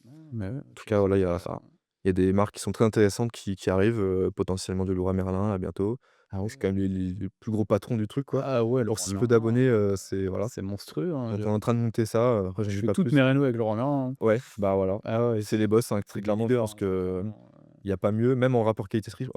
Ouais, mais ouais, En tout OK, cas, voilà, il y a super, ça. Il y a des marques qui sont très intéressantes qui arrivent, potentiellement de Leroy Merlin à bientôt. ah C'est quand même ouais. les plus gros patrons du truc, quoi. Ah ouais, Pour Leroy si peu Merlin, d'abonnés, c'est voilà. c'est monstrueux, hein, Donc on est en train de monter ça, après j'en je dis fais pas toutes plus. mes rénos avec Leroy Merlin, hein. Ouais, bah, voilà. Ah ouais, C'est les boss, hein, très c'est des clairement, je leaders, pense hein, c'est que vraiment, il y a pas mieux, même en rapport qualité-prix,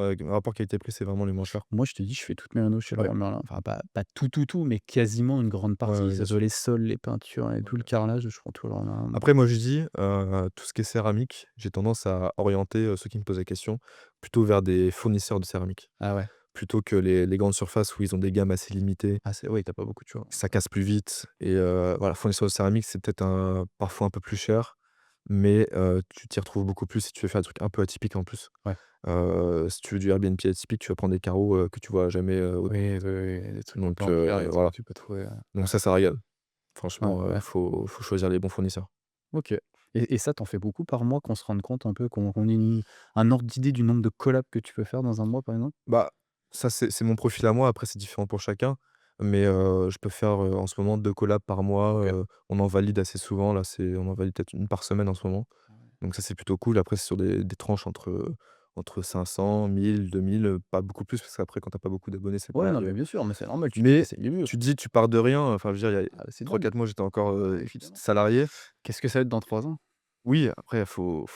c'est vraiment les moins chers. moi, je te dis, je fais toutes mes rénos chez Ouais. Leroy Merlin. Enfin, pas tout, mais quasiment une grande Ouais, partie. ouais, Que bien ça soit sûr. les sols, les peintures et Ouais, tout le bien sûr. carrelage, je prends tout Leroy Merlin. Après moi je dis, tout ce qui est céramique, j'ai tendance à orienter, ceux qui me posent la question, plutôt vers des fournisseurs de céramique. Ah ouais. Plutôt que les grandes surfaces où ils ont des gammes assez limitées, Ah c'est oui, tu pas beaucoup de choix. ça casse plus vite et voilà, fournisseur de céramique, c'est peut-être parfois un peu plus cher, mais tu t'y retrouves beaucoup plus si tu veux faire un truc un peu atypique en plus. Ouais. Si tu veux du Airbnb atypique, tu vas prendre des carreaux, que tu vois jamais, autre Oui, oui, oui, des trucs un peu donc en pierre, des trucs voilà. que tu peux trouver, Donc ça régale. ouais, Franchement, ouais. faut choisir les bons fournisseurs. OK et ça, t'en fais beaucoup par mois, qu'on se rende compte un peu, qu'on ait une un ordre d'idée du nombre de collabs que tu peux faire dans un mois, par exemple? Bah, ça c'est mon profil à moi, après c'est différent pour chacun, mais je peux faire, en ce moment 2 collabs par mois, OK. on en valide assez souvent là, on en valide peut-être une par semaine en ce moment. Ah ouais. Donc ça, c'est plutôt cool. Après, c'est sur des tranches entre 500, 1000, 2000, pas beaucoup plus parce qu'après quand tu as pas beaucoup d'abonnés, c'est Ouais, non, pareil, mais bien sûr, mais c'est normal, tu mais essayes du mieux, tu te quoi. dis: «Tu pars de rien», enfin, je veux dire, il y a Ah, bah, c'est dingue. 3-4 mois, j'étais encore, Évidemment. salarié. Qu'est-ce que ça va être dans 3 ans? Oui, après, faut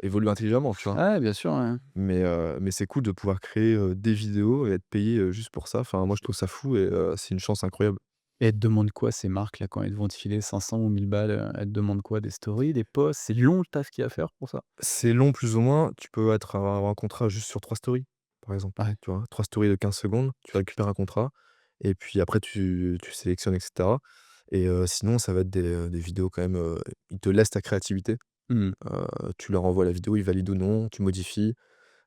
évoluer intelligemment, tu vois? Ouais, bien sûr, ouais. Mais c'est cool de pouvoir créer, des vidéos et être payé, juste pour ça. Enfin, moi, je trouve ça fou et c'est une chance incroyable. Et elles te demandent quoi ces marques-là quand elles vont te filer 500 ou 1000 balles, elles te demandent quoi? Des stories, des posts? C'est long le taf qu'il y a à faire pour ça? C'est long plus ou moins, tu peux avoir un contrat juste sur 3 stories, par exemple, Ouais. tu vois? 3 stories de 15 secondes, tu récupères un contrat et puis après tu sélectionnes et cetera et sinon ça va être des vidéos quand même, ils te laissent ta créativité, Mmh. tu leur envoies la vidéo, ils valident ou non, tu modifies.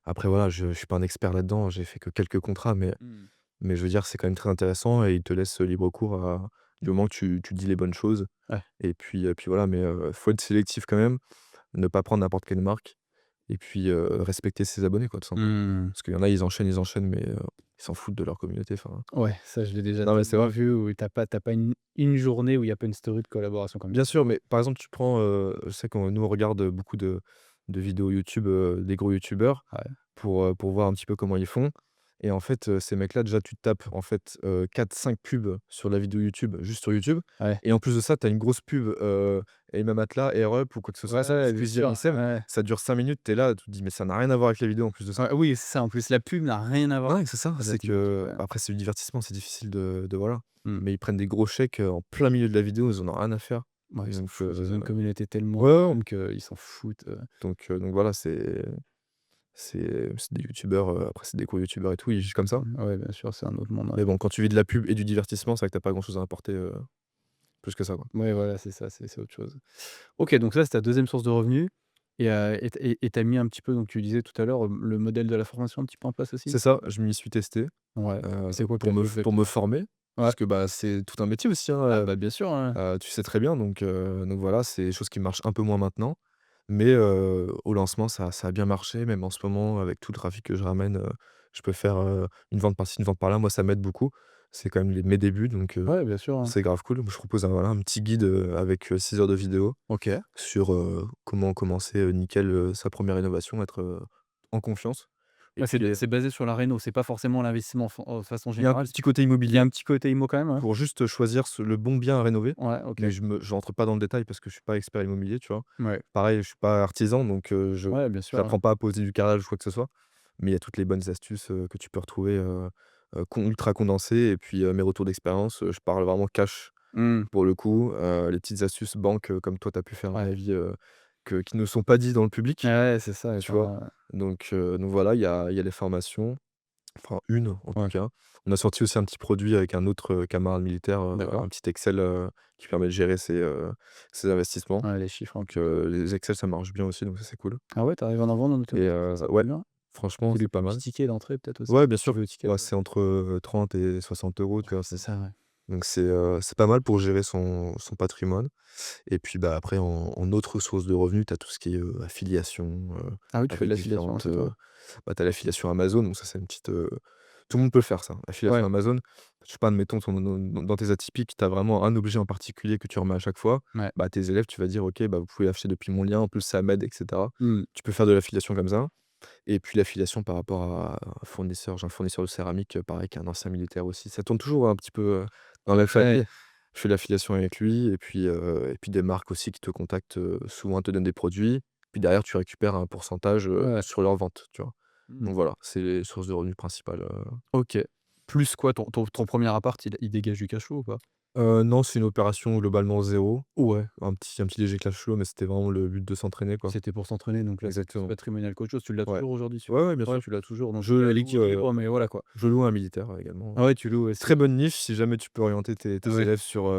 Après voilà, je suis pas un expert là-dedans, j'ai fait que quelques contrats Mmh. mais je veux dire, c'est quand même très intéressant et ils te laissent libre cours à du moment que tu dis les bonnes choses Ouais. et puis voilà, mais faut être sélectif quand même, ne pas prendre n'importe quelle marque et puis, respecter ses abonnés quoi, tout simplement. Mmh. Parce qu'il y en a, ils enchaînent, mais ils s'en foutent de leur communauté, enfin Ouais, ça je l'ai déjà non, mais c'est tellement vrai. vu où tu as pas une journée où il y a pas une story de collaboration comme Bien ça. sûr, mais par exemple, tu prends, je sais qu'on nous on regarde beaucoup de vidéos YouTube, des gros youtubeurs Ouais. pour voir un petit peu comment ils font et en fait, ces mecs-là, déjà, tu te tapes en fait, 4-5 pubs sur la vidéo YouTube, juste sur YouTube Ouais. et en plus de ça, tu as une grosse pub, Aim Matla, Air Up ou quoi que ce Ouais, soit, ouais, bien Squeezie sûr, Ansem, ouais. ça dure 5 minutes, tu es là, tu te dis: «Mais ça n'a rien à voir avec la vidéo en plus de ça». Ouais, oui, c'est ça, en plus la pub n'a rien à voir Ouais, c'est ça, avec la c'est thématique, que ouais. bah, après c'est du divertissement, c'est difficile de voilà, Mmh. mais ils prennent des gros chèques, en plein milieu de la vidéo, ils en ont rien à faire, Ouais, ils s'en donc foutent, ils ont une communauté tellement ouais, ouais, grande qu'ils s'en foutent. donc voilà, c'est C'est des youtubeurs, après c'est des gros youtubeurs et tout, ils jugent comme ça. Ouais, bien sûr, c'est un autre monde, ouais. Mais bon, quand tu vis de la pub et du divertissement, c'est vrai que tu pas grand chose à apporter, plus que ça, quoi. Ouais, voilà, c'est ça, c'est autre chose. OK, donc ça, c'est ta 2e source de revenus et tu mis un petit peu, donc tu disais tout à l'heure, le modèle de la formation un petit peu en place aussi? C'est ça, je m'y suis testé, Ouais. C'est quoi que pour tu fait pour me concrètement? former, Ouais. puisque, bah, c'est tout un métier aussi, hein, Ah bah, bien sûr, ouais. tu sais très bien donc voilà, c'est des choses qui marchent un peu moins maintenant. Mais au lancement, ça a bien marché, même en ce moment avec tout le trafic que je ramène, je peux faire, une vente par-ci, une vente par-là. Moi, ça m'aide beaucoup. C'est quand même mes débuts donc Ouais, bien sûr, hein. c'est grave cool. Je propose un petit guide, avec, 6 heures de vidéo OK. sur, comment commencer, nickel, sa première rénovation, être, en confiance et Ouais, puis c'est basé sur la réno, c'est pas forcément l'investissement de façon il y a un générale. petit côté Il y a immobilier un petit côté IMO quand même, ouais? pour juste choisir le bon bien à rénover, Ouais, OK. mais je rentre pas dans le détail parce que je suis pas expert immobilier, tu vois? Ouais. Pareil, je suis pas artisan donc Ouais, bien sûr, ouais. j'apprends pas à poser du carrelage ou quoi que ce soit, mais il y a toutes les bonnes astuces, que tu peux retrouver, con ultra condensées et puis, mes retours d'expérience, je parle vraiment cash Mmh. pour le coup, les petites astuces banque, comme toi tu as pu faire dans Ouais. la vie, que qui ne sont pas dites dans le public, Ouais, c'est ça et tu vois? ça Donc voilà, il y a les formations. Enfin une en tout ouais, cas. On a sorti aussi un petit produit avec un autre, camarade militaire, d'accord. un petit Excel, qui permet de gérer ses investissements. Ouais, les chiffres un Donc petit peu. les Excel ça marche bien aussi donc ça c'est cool Ah ouais, tu arrives à en vendre en et automatique? Ça ouais, c'est bien. franchement C'est les c'est pas plus petits mal. tickets d'entrée peut-être aussi? Ouais bien Tu sûr, veux au ticket bah, d'entrée? c'est entre, 30 et 60 €, tu Ouais, vois? c'est ça, ouais. Donc c'est pas mal pour gérer son patrimoine et puis, bah, après en autre source de revenus, tu as tout ce qui est, affiliation, Ah oui, tu fais de avec l'affiliation différentes, aussi toi? bah, tu as l'affiliation Amazon, donc ça c'est une petite, tout le monde peut le faire ça. Affiliation Ouais, Amazon, je sais pas, admettons dans tes atypiques, tu as vraiment un objet en particulier que tu remets à chaque fois, ouais. bah, tes élèves, tu vas dire: «OK, bah, vous pouvez acheter depuis mon lien, en plus ça m'aide» et cetera. Mmh. Tu peux faire de l'affiliation comme ça et puis l'affiliation par rapport à un fournisseur. J'ai un fournisseur de céramique, pareil, qui est un ancien militaire aussi. Ça tourne toujours un petit peu, dans la même Ouais. famille. Je fais l'affiliation avec lui et puis des marques aussi qui te contactent, souvent te donnent des produits, puis derrière tu récupères un pourcentage, Ouais. sur leur vente, tu vois? Mmh. Donc voilà, c'est les sources de revenus principales. OK. Plus quoi, ton 1er appart, il dégage du cash flow ou pas? Non, c'est une opération globalement zéro. Ouais. Un petit léger cash flow, mais c'était vraiment le but de s'entraîner, quoi. C'était pour s'entraîner, donc là, c'est plus Exactement. patrimonial qu'autre chose. Tu l'as Ouais. toujours aujourd'hui Ouais, celui-là? ouais, bien Ouais, sûr. tu l'as toujours, donc Je il est à loue, libre, mais voilà quoi. je loue à un militaire, également. Ah ouais, tu loues aussi? Très bonne niche si jamais tu peux orienter tes Ouais. élèves sur,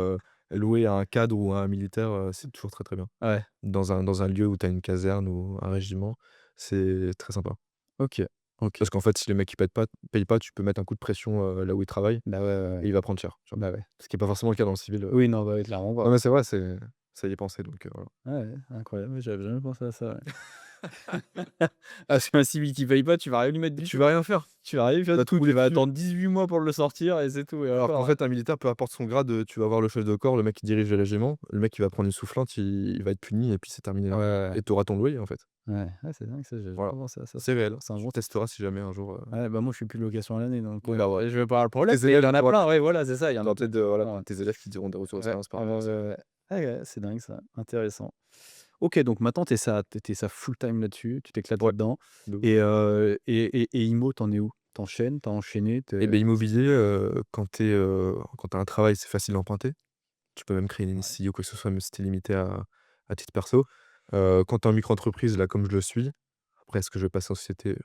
louer à un cadre ou à un militaire, c'est toujours très, très bien. Ouais. Dans un lieu où tu as une caserne ou un régiment, c'est très sympa. OK. OK. Parce qu'en fait, si le mec il paye pas, tu peux mettre un coup de pression, là où il travaille Bah, ouais, ouais, ouais. et il va prendre cher, tu vois? Bah, ouais. Ce qui est pas forcément le cas dans le civil, Oui, non, bah, oui, clairement pas. non mais c'est vrai, ça y est pensé donc voilà. Ouais, ouais, incroyable, j'avais jamais pensé à ça, ouais. Parce qu'un civil qui paye pas, tu vas rien lui mettre du Tu tout. vas rien faire, Tu vas rien faire tu du vas te tout, tu rouler vas dessus. attendre 18 mois pour le sortir et c'est tout et Alors qu'en encore, hein. fait, un militaire, peu importe son grade, tu vas voir le chef de corps, le mec qui dirige le régiment, le mec il va prendre une soufflante, il va être puni et puis c'est terminé Ouais, là ouais, ouais. et tu auras ton loyer, en fait. Ouais, ouais, c'est dingue ça, j'avais Voilà, pas pensé à ça. c'est réel. C'est un Tu bon testeras si jamais un jour, ouais, bah, moi, je suis plus location à l'année, donc bah, voilà. je vais pas avoir le Pour problème, tes mais il élèves, y en a tu auras plein, ouais, voilà, c'est ça, il y en a plein peut-être, qui voilà, ouais. tes élèves qui diront des retours Ouais, d'expérience par ouais, rapport à ouais, ça. ouais. Ouais, ouais, c'est dingue ça, intéressant. OK, donc maintenant tu es ça full time là-dessus, tu t'éclates Ouais, là-dedans de ouf. et IMO, tu en es où? Tu enchaînes, tu as enchaîné, tu Et beh, immobilier, quand tu as un travail, c'est facile d'emprunter. Tu peux même créer une ouais, SCI ou quoi que ce soit, mais c'était limité à titre perso. Quand tu es en micro-entreprise, là, comme je le suis, après est-ce que je vais passer en société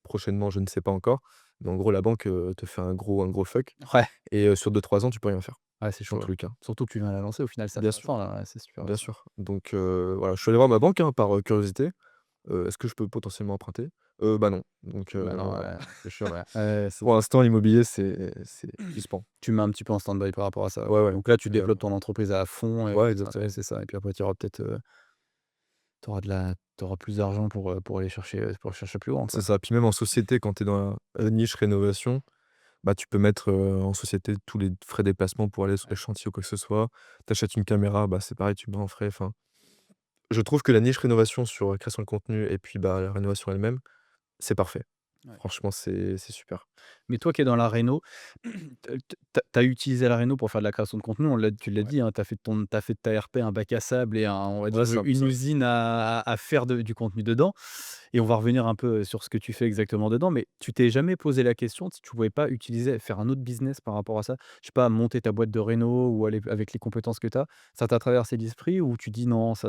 prochainement? Je ne sais pas encore. Mais en gros, la banque, te fait un gros fuck ouais, et sur 2-3 ans, tu peux rien faire, ouais, c'est dans chaud, ouais. tous les cas. Surtout que tu viens de la lancer, au final, c'est Bien sûr, intéressant là, ouais, c'est super bien récent. sûr. Donc voilà, je suis allé voir ma banque, hein, par, curiosité. «Est-ce que je peux potentiellement emprunter?» Bah non. Donc Bah, non, voilà, ouais, c'est chiant. ouais, ouais, c'est Pour l'instant, l'immobilier, c'est suspens. tu mets un petit peu en stand-by par rapport à ça, ouais. Ouais, ouais, Donc là, tu heu, développes ton entreprise à fond et ouais, ouais, exactement. c'est ça et puis après tu auras peut-être, tu auras plus d'argent pour aller chercher, pour chercher plus grand, C'est quoi. ça. Puis même en société, quand tu es dans la niche rénovation, bah, tu peux mettre, en société tous les frais de déplacement pour aller sur les Ouais, chantiers ou quoi que ce soit. Tu achètes une caméra, bah, c'est pareil, tu mets en frais, enfin, je trouve que la niche rénovation sur, création de contenu et puis, bah, la rénovation elle-même, c'est parfait. ouais. Franchement, c'est super. Mais toi qui es dans la réno, tu as utilisé la réno pour faire de la création de contenu, tu l'as Ouais. dit, hein, tu as fait de ta RP un bac à sable et on va dire Ouais, c'est un peu une ça. usine à faire du contenu dedans et on va revenir un peu sur ce que tu fais exactement dedans, mais tu t'es jamais posé la question si tu pouvais pas utiliser faire un autre business par rapport à ça? Je sais pas, monter ta boîte de réno ou aller avec les compétences que tu as, ça t'a traversé l'esprit ou tu dis: «Non, ça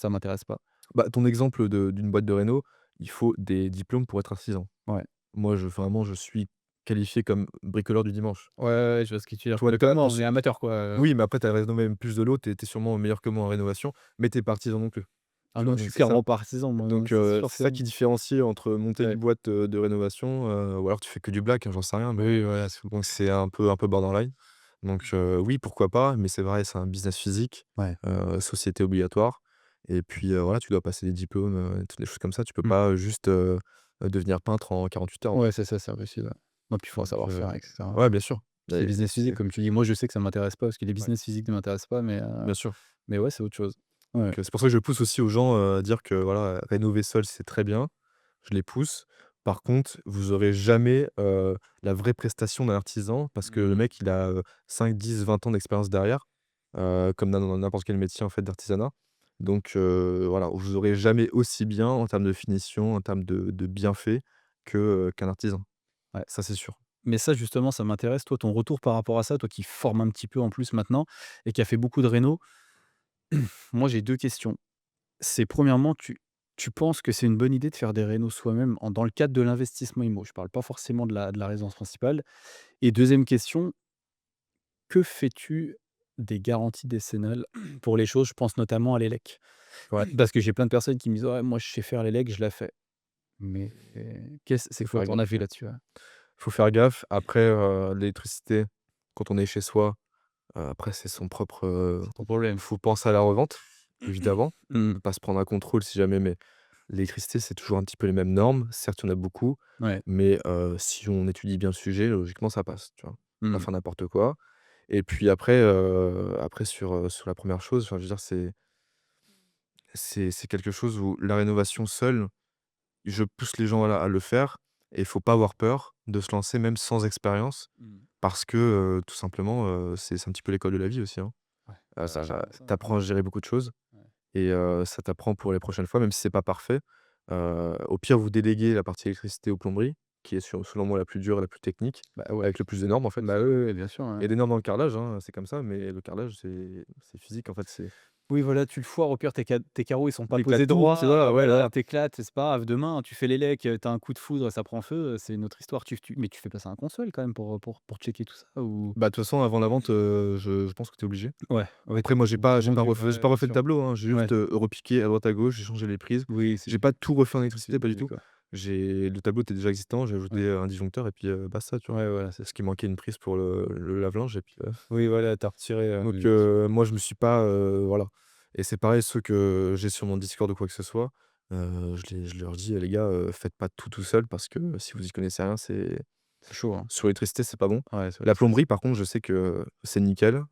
m'intéresse pas»? Bah, ton exemple d'une boîte de réno, il faut des diplômes pour être artisan. Ouais. Moi, je suis qualifié comme bricoleur du dimanche. Ouais, ouais, ouais, je vois ce que tu veux dire. Toi, tu Comme moi, on est amateur, quoi, oui, mais après tu as rénové même plus de l'eau, tu es sûrement meilleur que moi en rénovation, mais tu es pas artisan non plus. Ah Tu non, vois? je Donc suis c'est ça. clairement pas artisan, moi, Donc c'est sûr, c'est c'est ça qui différencie entre monter une ouais. boîte, de rénovation, ou alors tu fais que du black, hein, j'en sais rien, mais Oui, voilà, donc c'est un peu borderline. Donc oui, pourquoi pas, mais c'est vrai, c'est un business physique, ouais. société obligatoire et puis, voilà, tu dois passer des diplômes, toutes les choses comme ça. Tu peux Mmh. pas juste, devenir peintre en 48 heures, en Ouais, fait. c'est impossible, ouais. Non, puis il faut un Donc savoir-faire et cetera. ouais, bien sûr. Puis les business physiques, C'est comme tu dis, moi, je sais que ça m'intéresse pas parce que les ouais, business physiques ne m'intéressent pas, bien sûr. mais ouais, c'est autre chose. Ouais. Donc c'est pour ça que je pousse aussi aux gens, à dire que voilà, rénover seul, c'est très bien. Je les pousse. Par contre, vous aurez jamais, la vraie prestation d'un artisan parce que le Mmh. mec, il a, 5, 10, 20 ans d'expérience derrière, comme dans n'importe quel métier, en fait, d'artisanat. Donc voilà, vous aurez jamais aussi bien en termes de finition, en termes de bienfait qu'un artisan. Ouais. Ça, c'est sûr. Mais ça, justement, ça m'intéresse. Toi, ton retour par rapport à ça, toi qui formes un petit peu en plus maintenant et qui a fait beaucoup de réno, moi, j'ai 2 questions. C'est premièrement, tu penses que c'est une bonne idée de faire des rénos soi-même en dans le cadre de l'investissement immo? Je parle pas forcément de la résidence principale et deuxième question, que fais-tu des garanties décennales pour les choses? Je pense notamment à l'élec. Ouais. Parce que j'ai plein de personnes qui me disent: «Ouais, moi, je sais faire l'élec, je la fais». Mais c'est Faut faire quoi ton gaffe. avis là-dessus, ouais? Faut faire gaffe. Après, l'électricité, quand on est chez soi, après c'est son propre, C'est ton problème. faut penser à la revente, évidemment. Mmh. Ne pas se prendre un contrôle si jamais, mais l'électricité, c'est toujours un petit peu les mêmes normes. Certes, il y en a beaucoup, Ouais. mais si on étudie bien le sujet, logiquement, ça passe, tu vois? Pas Mmh. faire n'importe quoi et puis après, après sur la première chose, enfin, je veux dire, c'est quelque chose où la rénovation seule, je pousse les gens à le faire et il faut pas avoir peur de se lancer même sans expérience Mmh. parce que, tout simplement, c'est un petit peu l'école de la vie aussi, hein. Ouais. Ça Ça tu apprends à gérer beaucoup de choses ouais. et ça t'apprend pour les prochaines fois, même si c'est pas parfait. Au pire, vous déléguez la partie électricité aux plomberies, qui est selon moi la plus dure et la plus technique, Bah, ouais. avec le plus de normes, en fait. Bah, oui, oui, oui, bien sûr, Il ouais. y a des normes dans le carrelage, hein, c'est comme ça, mais le carrelage, c'est physique, en fait, c'est Oui, voilà, tu le foires, au pire, tes carreaux, ils sont pas tu posés éclates tout, droit, c'est voilà, ouais, voilà, voilà. tu éclates, c'est pas grave. Demain, tu fais l'élec, tu as un coup de foudre, ça prend feu, c'est une autre histoire. Mais tu fais passer un consul quand même pour checker tout ça ou? Bah, de toute façon, avant la vente, je pense que tu es obligé. Ouais, ouais, Après moi, j'ai pas vendu, refait ouais, bien le sûr. tableau, hein. J'ai Ouais, juste, repiqué à droite à gauche, j'ai changé les prises. oui, J'ai pas tout refait en c'est électricité, pas du basique, tout. quoi. Le tableau était déjà existant, j'ai ajouté, Ouais, un disjoncteur et puis, basta, tu vois? ouais, voilà, c'est Parce ça. qu'il manquait une prise pour le lave-linge et puis, Oui, voilà, tu as retiré, donc bien sûr. moi je me suis pas, voilà et c'est pareil ceux que j'ai sur mon Discord ou quoi que ce soit, je leur dis: «Les gars, faites pas tout seul parce que si vous y connaissez rien, c'est C'est chaud, hein. sur l'électricité, c'est pas bon». Ouais, sur les La stress. plomberie par contre, je sais que c'est nickel,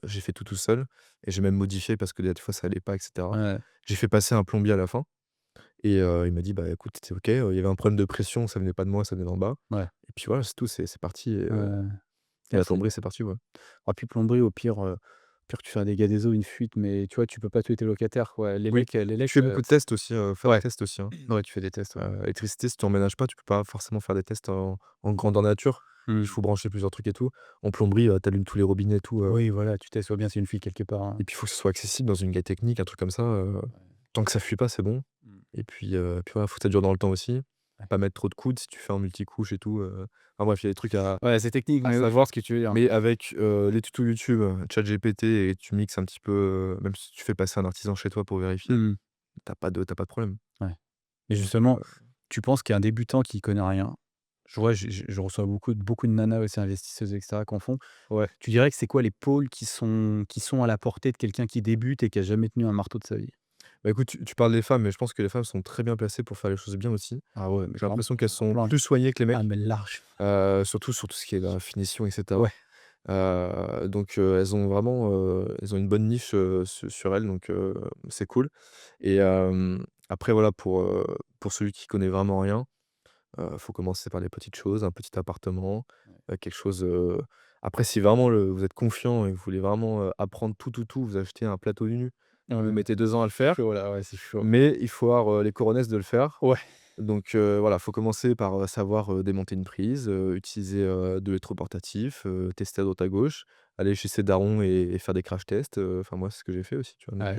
j'ai fait tout seul et j'ai même modifié parce que des fois ça allait pas et cetera. Ouais, J'ai fait passer un plombier à la fin et il m'a dit: «Bah écoute, c'est OK». Il y avait un problème de pression, ça venait pas de moi, ça venait d'en bas ouais, et puis voilà, c'est tout, c'est parti ouais. et Ah, la c'est plomberie, c'est parti, ouais. ah, puis plomberie, au pire, tu fais un dégât des eaux, une fuite, mais tu vois, tu peux pas tuer tes locataires, quoi. Oui, L'élec, je fais beaucoup de tests aussi, faire des ouais, tests aussi, hein. ouais, tu fais des tests, ouais. Électricité, si tu emménages pas, tu peux pas forcément faire des tests en grandeur nature. Il Mmh. faut brancher plusieurs trucs et tout. En plomberie, tu allumes tous les robinets et tout, Oui, voilà, tu testes, vois bien c'est une fuite quelque part, hein. et puis il faut que ce soit accessible dans une guide technique, un truc comme ça, tant que ça fuit pas, c'est bon Mmh. et puis voilà, faut que ça dure dans le temps aussi. Ouais. Pas mettre trop de coudes si tu fais en multicouche et tout, enfin bref, il y a des trucs Ouais, c'est technique, à mais je savoir. vois ce que tu veux dire. Mais avec, les tutos YouTube, ChatGPT et tu mixes un petit peu, même si tu fais passer un artisan chez toi pour vérifier, Mmh. tu as pas de problème. Ouais. Et Donc justement, tu penses qu'il y a un débutant qui connaît rien? Je vois, je reçois beaucoup de nanas aussi investisseuses et cetera qui en font. ouais. Tu dirais que c'est quoi les pôles qui sont à la portée de quelqu'un qui débute et qui a jamais tenu un marteau de sa vie? Bah, écoute, tu parles des femmes, mais je pense que les femmes sont très bien placées pour faire les choses bien aussi. Ah ouais, mais J'ai clairement, l'impression qu'elles en sont plein. plus soignées que les Ah mecs, mais large. surtout sur tout ce qui est la finition et cetera. Ouais. Donc elles ont une bonne niche, sur elles, donc c'est cool et après voilà pour celui qui connaît vraiment rien, faut commencer par les petites choses, un petit appartement, quelque chose, après si vraiment vous êtes confiant et que vous voulez vraiment, apprendre tout, vous achetez un plateau nu Ouais, et vous ouais. mettez 2 ans à le faire, Chaud là, ouais, c'est chaud. mais il faut avoir, les coronesses de le faire. Ouais. Donc voilà, faut commencer par, savoir, démonter une prise, utiliser, de l'électroportatif, tester à droite à gauche, aller chez ses darons et faire des crash tests, enfin moi c'est ce que j'ai fait aussi, tu vois? Ouais.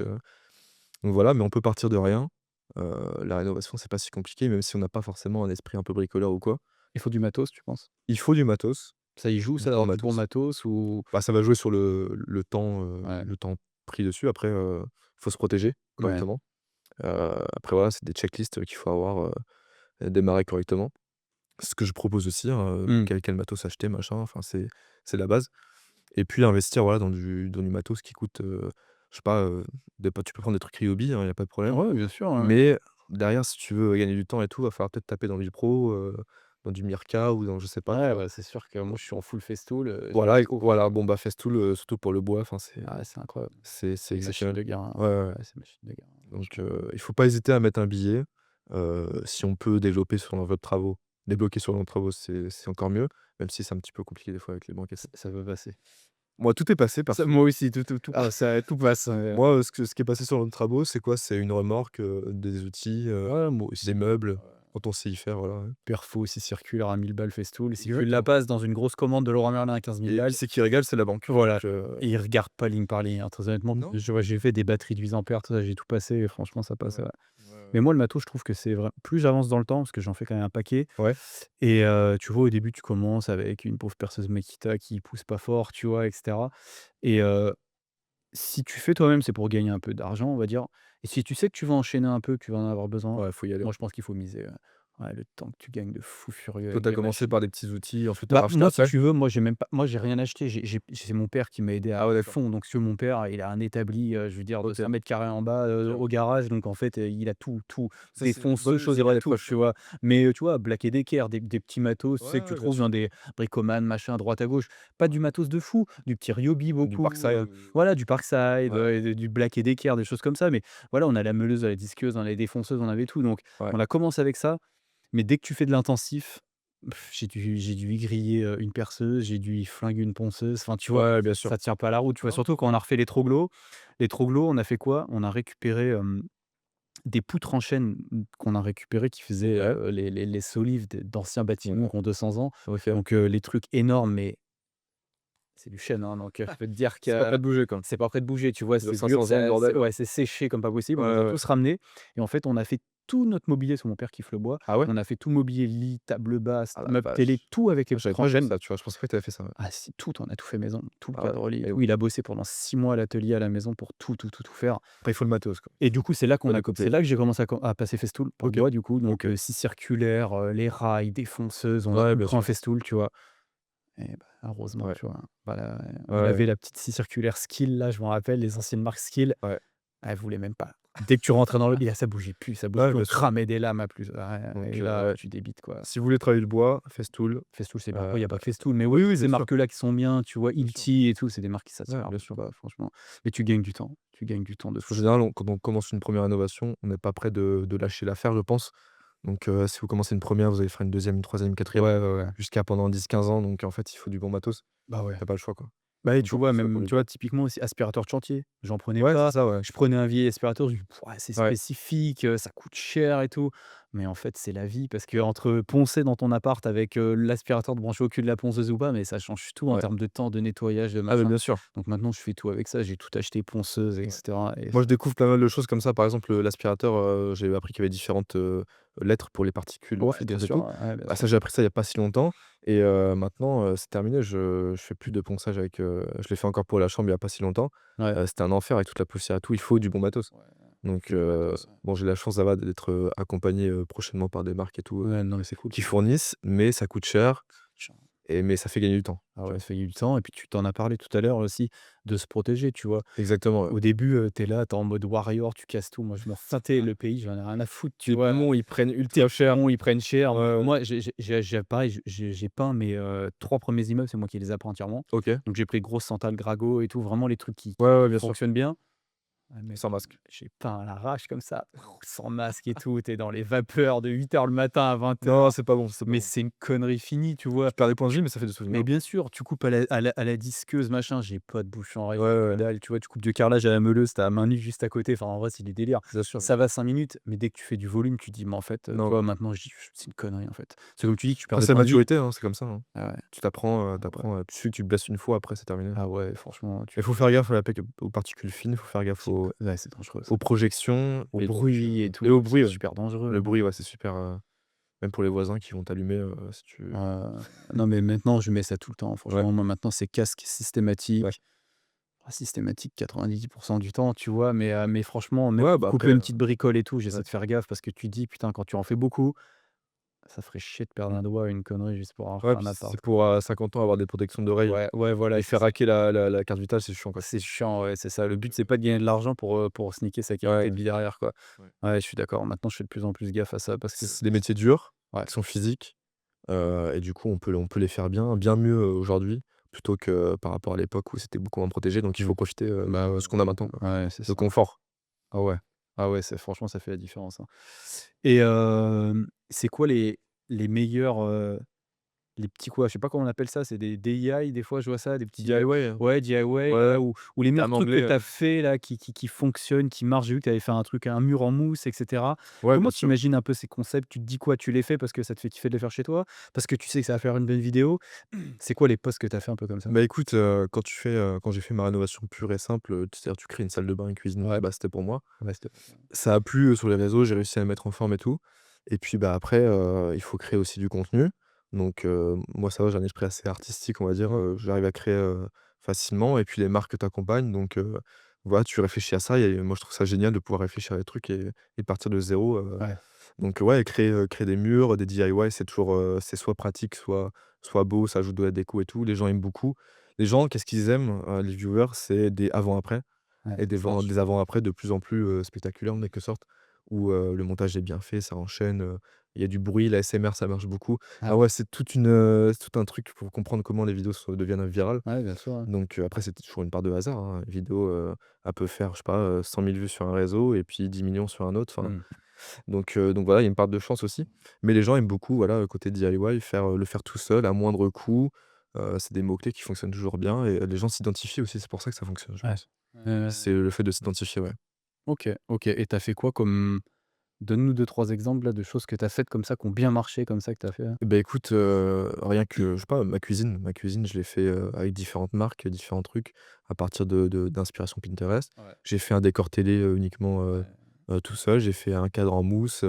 Donc voilà, mais on peut partir de rien, La rénovation, c'est pas si compliqué, même si on n'a pas forcément un esprit un peu bricoleur ou quoi. Il faut du matos, tu penses? Il faut du matos, Ça y joue il ça faut du d'avoir du bon matos. matos ou Bah, ça va jouer sur ouais, le temps pris dessus. Après, faut se protéger ouais. correctement. Après voilà, c'est des checklists qu'il faut avoir, démarrer correctement. Ce que je propose aussi, hein, Mmh. quel matos acheter, machin, enfin c'est la base. Et puis investir, voilà, dans du matos qui coûte, je sais pas, des pas tu peux prendre des trucs Ryobi, hein, il y a pas de problème. Ouais, bien sûr, ouais, ouais. Mais derrière, si tu veux gagner du temps et tout, va falloir peut-être taper dans du pro, dans du Mirka ou dans je sais pas, tu Ouais, vois? bah, c'est sûr que moi je suis en full festool, j'aime Voilà, trop. voilà, bon, bah, Festool, surtout pour le bois, enfin Ah ouais, c'est incroyable. c'est C'est une machine exceptionnel. de guerre, hein. Ouais, ouais, ouais. Ouais, c'est une machine de guerre, Donc franchement. il faut pas hésiter à mettre un billet. Si on peut développer sur l'enveloppe travaux, débloquer sur l'enveloppe travaux, c'est encore mieux, même si c'est un petit peu compliqué des fois avec les banques et tout. Ça peut passer. Moi, tout est passé Ça perso. moi aussi, tout ah ça tout passe, Moi, ce qui est passé sur l'enveloppe travaux, c'est quoi? C'est une remorque, des outils, ouais, moi des aussi. meubles, quand on sait y faire, voilà, ouais. Perfo aussi circulaire à 1000 balles festool. Si tu la Exactement. passes dans une grosse commande de Leroy Merlin à 15 000 Et qui balles, c'est qui régale? C'est la banque. voilà, Donc et ils regardent pas ligne par ligne, hein, très honnêtement. non? J'ai fait des batteries de 8 ampères, tout ça, j'ai tout passé et franchement ça passe, Ouais. ouais. Ouais, ouais. Mais moi le matos, je trouve que c'est vrai plus j'avance dans le temps, parce que j'en fais quand même un paquet Ouais, et tu vois, au début, tu commences avec une pauvre perceuse Makita qui pousse pas fort, tu vois? Et cetera et si tu fais toi-même, c'est pour gagner un peu d'argent, on va dire et si tu sais que tu vas enchaîner un peu, que tu vas en avoir besoin, ouais, faut y aller, moi ouais. je pense qu'il faut miser, ouais, le temps que tu gagnes de fou furieux Toi, avec tu as des commencé machines. par des petits outils, ensuite tu as Bah, racheté moi, si après? tu veux, moi j'ai rien acheté, c'est mon père qui m'a aidé Ah ouais, à d'accord. fond, donc si tu veux, mon père, il a un établi, je veux dire de OK. 100 m² en bas, OK, au OK. garage, donc en fait, il a tout, Ça, c'est une bonne chose défonceuse, à il avoir a des tout, poches, tu quoi. vois? Mais, tu vois, Black& Decker, des petits matos, tu Ouais, sais, que tu ouais, bien trouves sûr. dans des Bricoman, machin, à droite à gauche. Pas du Ouais. matos de fou, du petit Ryobi Du beaucoup, Parkside. voilà, du Parkside, Ouais, et du Black& Decker, des choses comme ça, mais voilà, on a la meuleuse, la disqueuse, on a les défonceuses, on avait tout, donc ouais. on a commencé avec ça. Mais dès que tu fais de l'intensif, j'ai dû y griller, une perceuse, j'ai dû y flinguer une ponceuse, enfin, tu vois? Ouais, bien sûr. Ça tient pas la route, tu vois? Non, Surtout quand on a refait les troglos. Les troglos, on a fait quoi? On a récupéré, des poutres en chaîne, qu'on a récupérées qui faisaient, OK. les solives d'anciens bâtiments Ouais. qui ont 200 ans. OK. Donc, les trucs énormes, mais c'est du chêne, hein, donc, je peux te dire C'est pas que prêt de bouger, quoi. c'est pas prêt de bouger, tu vois? Ça dure C'est dur, 500 ans, le c'est bordel. ouais, c'est séché comme pas possible. Ouais, On les a ouais. tous ramenés et en fait, on a fait tout notre mobilier, parce que mon père kiffe le bois. Ah ouais? On a fait tout le mobilier, lit, table basse, Ah la meuble télé, vache. tout avec les Ah, je savais poutres pas en que chaîne. ça, tu vois? Je pensais pas que tu avais fait ça, ouais. Ah si, tout, on a tout fait maison, tout le Ah ouais. cadre-lit et Et tout. Il a bossé pendant 6 mois à l'atelier, à la maison pour tout faire après, il faut le matos, quoi. et du coup, Pas de c'est copier. là que j'ai commencé à passer festool pour le OK. bois du coup, donc OK. scie circulaire, les rails, défonceuses, on a Ouais, tout bien pris en sûr. festool, tu vois? Et bah, heureusement, Ouais. tu vois? Voilà, Ouais, on ouais. avait la petite scie circulaire Skill là, je m'en rappelle, les anciennes marques Skill. Ouais. Elle voulait même pas. Dès que tu rentrais dans le lit, ça bougeait plus, ça bougeait Ouais, plus, on bien sûr. cramait des lames à plus ouais et Donc là, ouais. tu débites quoi. Si vous voulez travailler le bois, Festool. Festool, c'est bien. Après, il y Heu, a pas que Festool, mais ouais, oui, toutes oui, ces bien sûr. marques-là qui sont bien, tu vois? Bien sûr. Hilti et tout, c'est des marques qui Ouais, s'aspirent bien bien, sûr. quoi, franchement. Mais tu gagnes du temps, de En fou. général, quand on commence une première rénovation, on n'est pas prêt de lâcher l'affaire, je pense. Donc si vous commencez une première, vous allez faire une deuxième, une troisième, une quatrième, Ouais, ouais, ouais. jusqu'à pendant 10, 15 ans. Donc en fait, il faut du bon matos. Bah, ouais. Tu pas le choix, quoi. Bah, et tu D'autant vois, plus, pour même, le tu vois, bois. typiquement aussi aspirateur de chantier, j'en prenais Ouais, c'est pas. ça, ouais. Je prenais un vieil aspirateur, je me dis: «Pouah, c'est Ouais. spécifique, ça coûte cher et tout». Mais en fait, c'est la vie parce qu'entre poncer dans ton appart avec, l'aspirateur de brancher au cul de la ponceuse ou pas, mais ça change tout en Ouais. termes de temps, de nettoyage, de Ah bah, machin. bien sûr. Donc maintenant, je fais tout avec ça, j'ai tout acheté, ponceuse et Ouais. cetera et Moi, je découvre pas mal de choses comme ça. Par exemple, l'aspirateur, j'ai appris qu'il y avait différentes, lettres pour les particules, ouais, bien filtres et sûr, tout. ouais, bien Bah, sûr. ça, j'ai appris ça il y a pas si longtemps et maintenant, c'est terminé. Je fais plus de ponçage avec, je l'ai fait encore pour la chambre il y a pas si longtemps. Ouais. C'était un enfer avec toute la poussière et tout. Il faut du bon matos. Ouais, Donc faut du matos, ouais. bon, j'ai la chance d'avoir d'être, accompagné, prochainement par des marques et tout, Ouais, non, mais c'est cool. qui fournissent, mais ça coûte cher mais ça fait gagner du temps, Ah tu ouais, vois? ça fait du temps et puis tu t'en as parlé tout à l'heure aussi, de se protéger, tu vois? Exactement, ouais. Au début, tu es là, tu es en mode warrior, tu casses tout. Moi, je m'en foutais le pays, j'en ai rien à foutre, tu Les vois? poumons, ils prennent Tes ultra cher. poumons, ils prennent cher. Ouais, ouais. Moi, j'ai pareil, j'ai peint mes, 3 premiers immeubles, c'est moi qui les ai peints entièrement. OK. Donc j'ai pris grosse santal, Grago et tout, vraiment les trucs Ouais, qui ouais, bien sûr. fonctionnent bien. Ouais, mec, Sans masque. j'ai peint à l'arrache comme ça, sans masque et tout. Tu es dans les vapeurs de 8 h le matin à 20 h. Non, c'est pas bon, c'est pas Mais bon. c'est une connerie finie, tu vois? Tu perds des points de vie, mais ça fait des Mais souvenirs. bien sûr, tu coupes à la disqueuse, machin, j'ai pas de bouchon à Ouais, ouais, que ouais. dalle, tu vois? Tu coupes du carrelage à la meuleuse, tu as main nue juste à côté, enfin, en vrai, c'est du délire. Bien sûr, bien Ça sûr. va 5 minutes, mais dès que tu fais du volume, tu te dis: «Mais en fait, tu Non. vois, maintenant, je dis c'est une connerie, en fait». C'est comme tu dis que tu perds Après, des c'est la points de vie. maturité, hein, c'est comme ça, hein. Ah ouais, Tu t'apprends, ah ouais, tu sais que tu te blesses une fois, après c'est terminé. ah ouais, franchement, Mais faut faire gaffe à la PEC aux particules fines, faut faire gaffe j'ai Ouais, c'est dangereux ça. aux projections Au et donc bruit et tout, et au c'est bruit, ouais. super dangereux, Le hein. bruit, ouais, c'est super, même pour les voisins qui vont t'allumer, si tu Non, mais maintenant, je mets ça tout le temps. ouais, Franchement, moi, maintenant, c'est casque ouais. systématique. Systématique 90 du temps, tu vois? Mais franchement, même Ouais, pour bah, couper après, une petite bricole et tout, j'essaie ouais. de faire gaffe parce que tu te dis: «Putain, quand tu en fais beaucoup, ça ferait chier de perdre Mmh. un doigt, une connerie juste pour avoir Ouais, fait un puis si c'est appart». pour, 50 ans avoir des protections d'oreilles Ouais, ouais, voilà, et c'est faire ça. hacker la carte vitale, c'est chiant, quoi. C'est chiant, ouais, c'est ça. Le Donc but, c'est pas de gagner de l'argent pour sniquer sa qualité ouais, de vie derrière, quoi. ouais. Ouais, je suis d'accord. Maintenant, je fais de plus en plus gaffe à ça parce que C'est des métiers durs, ouais, qui sont physiques, et du coup, on peut les faire bien mieux, aujourd'hui, plutôt que par rapport à l'époque où c'était beaucoup moins protégé, donc il mmh, faut profiter, de ce qu'on a maintenant, quoi. ouais, c'est Le ça. confort. Ah ouais. Ah ouais, c'est franchement, ça fait la différence, hein. Et c'est quoi les meilleurs, les petits quoi, je sais pas comment on appelle ça, c'est des DIY des fois je vois ça, des petits, DIY, ouais DIY ouais, là ou les meilleurs terme trucs que anglais, tu as fait là qui fonctionnent, qui marchent. J'ai vu que tu avais fait un truc, un mur en mousse et cetera. ouais, bien Comment tu sûr. imagines un peu ces concepts? Tu te dis quoi? Tu les fais parce que ça te fait kiffer de les faire chez toi? Parce que tu sais que ça va faire une bonne vidéo? C'est quoi les posts que tu as fait un peu comme ça? Bah, écoute, quand j'ai fait ma rénovation pure et simple, c'est-à-dire tu crées une salle de bain, une cuisine, Ouais, bah, c'était pour moi. ouais, s'il te plaît. Ça a plu, sur les réseaux, j'ai réussi à me mettre en forme et tout et puis, bah, après, il faut créer aussi du contenu donc moi ça va, j'ai un esprit assez artistique, on va dire, j'arrive à créer, facilement et puis les marques t'accompagnent donc voilà, tu réfléchis à ça et moi je trouve ça génial de pouvoir réfléchir à des trucs et partir de zéro. Ouais, Donc ouais, créer des murs, des DIY, c'est toujours, c'est soit pratique, soit beau, ça ajoute de la déco et tout. Les gens aiment beaucoup. Les gens, qu'est-ce qu'ils aiment, les viewers? C'est des avant-après ouais, et ça marche. des avant-après de plus en plus, spectaculaires en quelque sorte, où, le montage est bien fait, ça enchaîne, il y a du bruit, l'ASMR ça marche beaucoup. Ah Ah ouais, c'est tout un truc pour comprendre comment les vidéos deviennent virales. ouais, bien sûr, ouais. Donc après c'est toujours une part de hasard, hein. Une vidéo, elle peut faire, je sais pas, 100 000 vues sur un réseau et puis 10 millions sur un autre, enfin Mmh. donc voilà, il y a une part de chance aussi. Mais les gens aiment beaucoup, voilà, côté DIY, le faire tout seul à moindre coût. C'est des mots-clés qui fonctionnent toujours bien et les gens s'identifient aussi, c'est pour ça que ça fonctionne, je Ouais. pense. Ouais. C'est le fait de s'identifier, ouais. OK, OK et tu as fait quoi comme donne-nous deux trois exemples là de choses que tu as faites comme ça, qui ont bien marché comme ça que tu as fait là? Et bah, écoute, rien que, je sais pas, ma cuisine, je l'ai fait, avec différentes marques, différents trucs, à partir d'inspiration Pinterest. Ouais. J'ai fait un décor télé, uniquement, Ouais. tout seul. J'ai fait un cadre en mousse,